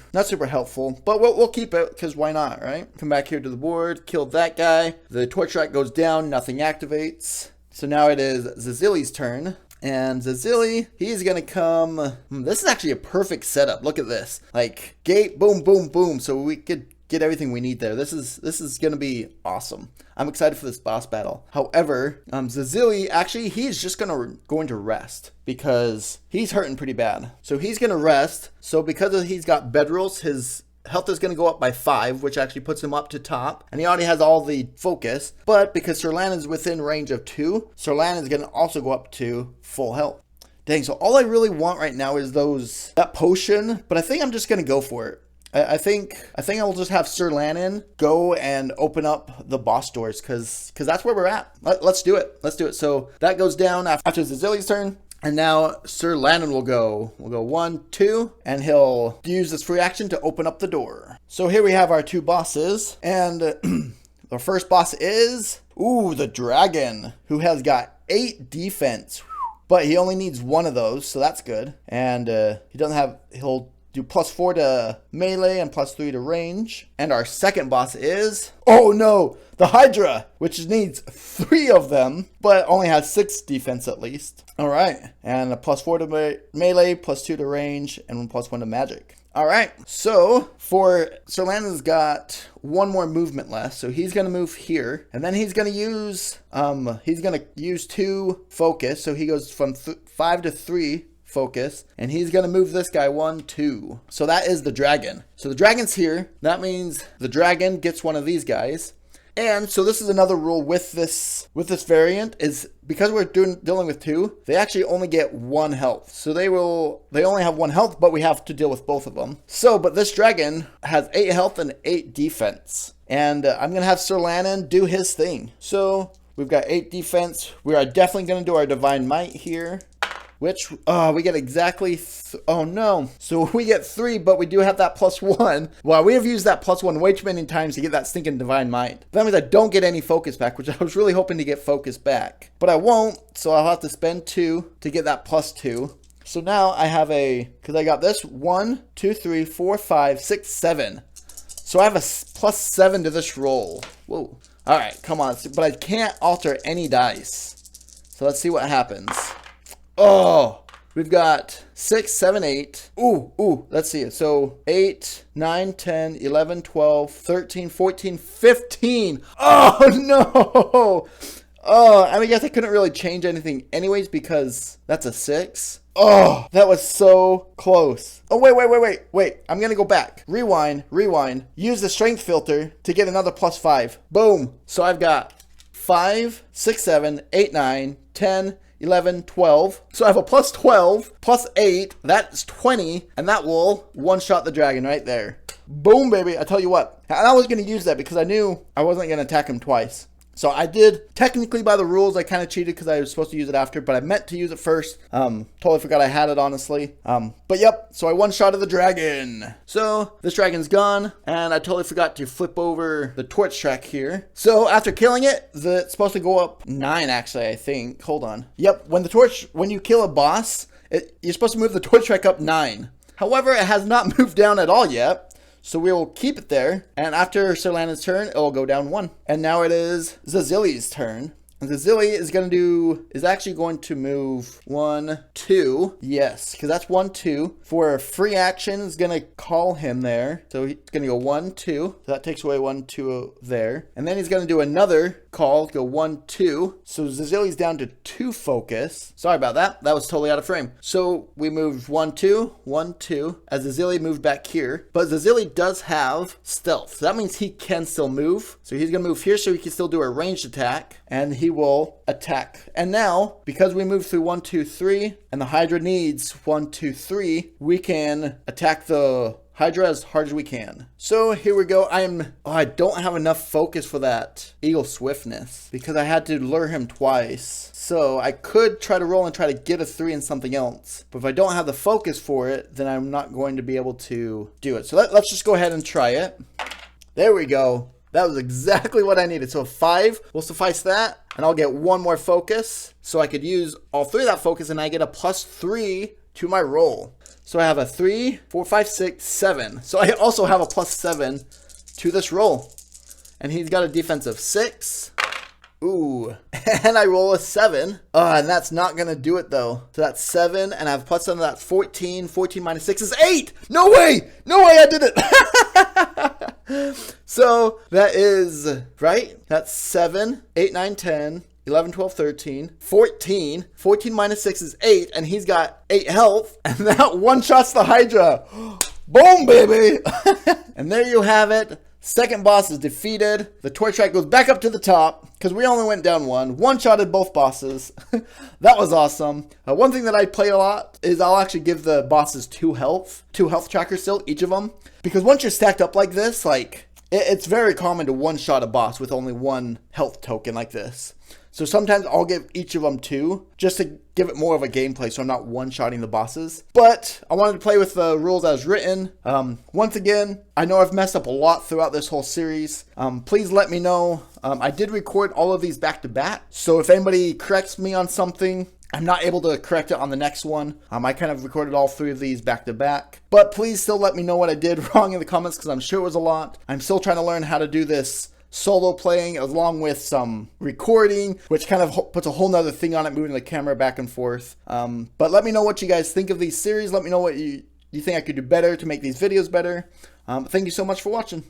helpful. But we'll keep it because why not, right? Come back here to the board, kill that guy. The Torch Strike goes down, nothing activates. So now it is Zazili's turn. And Zazili, he's going to come... This is actually a perfect setup. Look at this. Like, gate, boom, boom, boom. So we could get everything we need there. This is going to be awesome. I'm excited for this boss battle. However, Zazili, actually, he's just going to rest because he's hurting pretty bad. So he's going to rest. So because he's got bedrolls, his health is going to go up by 5, which actually puts him up to top. And he already has all the focus. But because Sir Landon is within range of 2, Sir Landon is going to also go up to full health. Dang, so all I really want right now is that potion. But I think I'm just going to go for it. I think I'll just have Sir Landon go and open up the boss doors because that's where we're at. Let's do it. So that goes down after Zazili's turn. And now Sir Landon will go. We'll go 1, 2, and he'll use this free action to open up the door. So here we have our 2 bosses, and the first boss is, the dragon, who has got 8 defense, but he only needs 1 of those, so that's good. And he'll do +4 to melee and +3 to range. And our second boss is, the Hydra, which needs 3 of them, but only has 6 defense at least. All right, and a +4 to melee, +2 to range, and +1 to magic. All right, so for Sir Landon's got 1 more movement left, so he's gonna move here, and then he's gonna use 2 focus, so he goes from 5 to 3 focus, and he's gonna move this guy 1, 2. So that is the dragon. So the dragon's here. That means the dragon gets one of these guys. And so this is another rule with this variant, is because we're dealing with 2, they actually only get 1 health. So they only have 1 health, but we have to deal with both of them. So, but this dragon has 8 health and 8 defense. And I'm gonna have Sir Landon do his thing. So we've got 8 defense. We are definitely gonna do our Divine Might here. Which, we get exactly, so we get 3, but we do have that +1. Well, we have used that +1 way too many times to get that stinking Divine Might. That means I don't get any focus back, which I was really hoping to get focus back. But I won't, so I'll have to spend 2 to get that +2. So now I have because I got this 1, 2, 3, 4, 5, 6, 7. So I have a +7 to this roll. Whoa. All right, come on. But I can't alter any dice. So let's see what happens. We've got 6, 7, 8. Let's see. So 8, 9, 10, 11, 12, 13, 14, 15. Oh, no. I guess I couldn't really change anything anyways because that's a 6. That was so close. Wait. I'm going to go back. Rewind. Use the strength filter to get another +5. Boom. So I've got 5, 6, 7, 8, 9, 10, 11, 12. So I have a +12, +8, that's 20, and that will one-shot the dragon right there. Boom, baby. I tell you what. And I was going to use that because I knew I wasn't going to attack him twice. So I did, technically by the rules, I kind of cheated because I was supposed to use it after, but I meant to use it first. Totally forgot I had it, honestly. But yep, so I one-shotted the dragon. So this dragon's gone, and I totally forgot to flip over the torch track here. So after killing it, it's supposed to go up 9, actually, I think. Hold on. Yep, when you kill a boss, you're supposed to move the torch track up 9. However, it has not moved down at all yet. So we will keep it there, and after Sir Landon's turn, it will go down 1. And now it is Zazili's turn. And Zazili is actually going to move 1, 2. Yes, because that's 1, 2. For a free action, is going to call him there. So he's going to go 1, 2. So that takes away 1, 2 there. And then he's going to do another call, go 1, 2. So Zazili's down to 2 focus. Sorry about that. That was totally out of frame. So we moved 1, 2, 1, 2, as Zazili moved back here. But Zazili does have stealth. So that means he can still move. So he's going to move here so he can still do a ranged attack. And he will attack. And now, because we moved through 1, 2, 3, and the Hydra needs 1, 2, 3, we can attack the Hydra as hard as we can. So here we go. I don't have enough focus for that Eagle Swiftness because I had to lure him twice. So I could try to roll and try to get a 3 in something else. But if I don't have the focus for it, then I'm not going to be able to do it. So let's just go ahead and try it. There we go. That was exactly what I needed. So 5 will suffice that. And I'll get 1 more focus. So I could use all 3 of that focus and I get a +3 to my roll. So I have a 3, 4, 5, 6, 7. So I also have a +7 to this roll. And he's got a defense of 6. Ooh. And I roll a 7. And that's not going to do it though. So that's 7. And I have +7. That's 14. 14 minus 6 is 8. No way. No way I did it. So that is, right? That's 7, 8, 9, 10. 11, 12, 13, 14. 14 minus 6 is 8, and he's got 8 health, and that one-shots the Hydra. Boom, baby! And there you have it. Second boss is defeated. The torch track goes back up to the top, because we only went down 1. One-shotted both bosses. That was awesome. One thing that I play a lot is I'll actually give the bosses 2 health. 2 health trackers still, each of them. Because once you're stacked up like this, like, It's very common to one-shot a boss with only one health token like this. So sometimes I'll give each of them 2, just to give it more of a gameplay so I'm not one-shotting the bosses. But I wanted to play with the rules as written. Once again, I know I've messed up a lot throughout this whole series. Please let me know. I did record all of these back to back, so if anybody corrects me on something, I'm not able to correct it on the next one. I kind of recorded all 3 of these back to back. But please still let me know what I did wrong in the comments, because I'm sure it was a lot. I'm still trying to learn how to do this solo playing along with some recording, which kind of puts a whole nother thing on it, moving the camera back and forth. But let me know what you guys think of these series. Let me know what you think I could do better to make these videos better. Thank you so much for watching.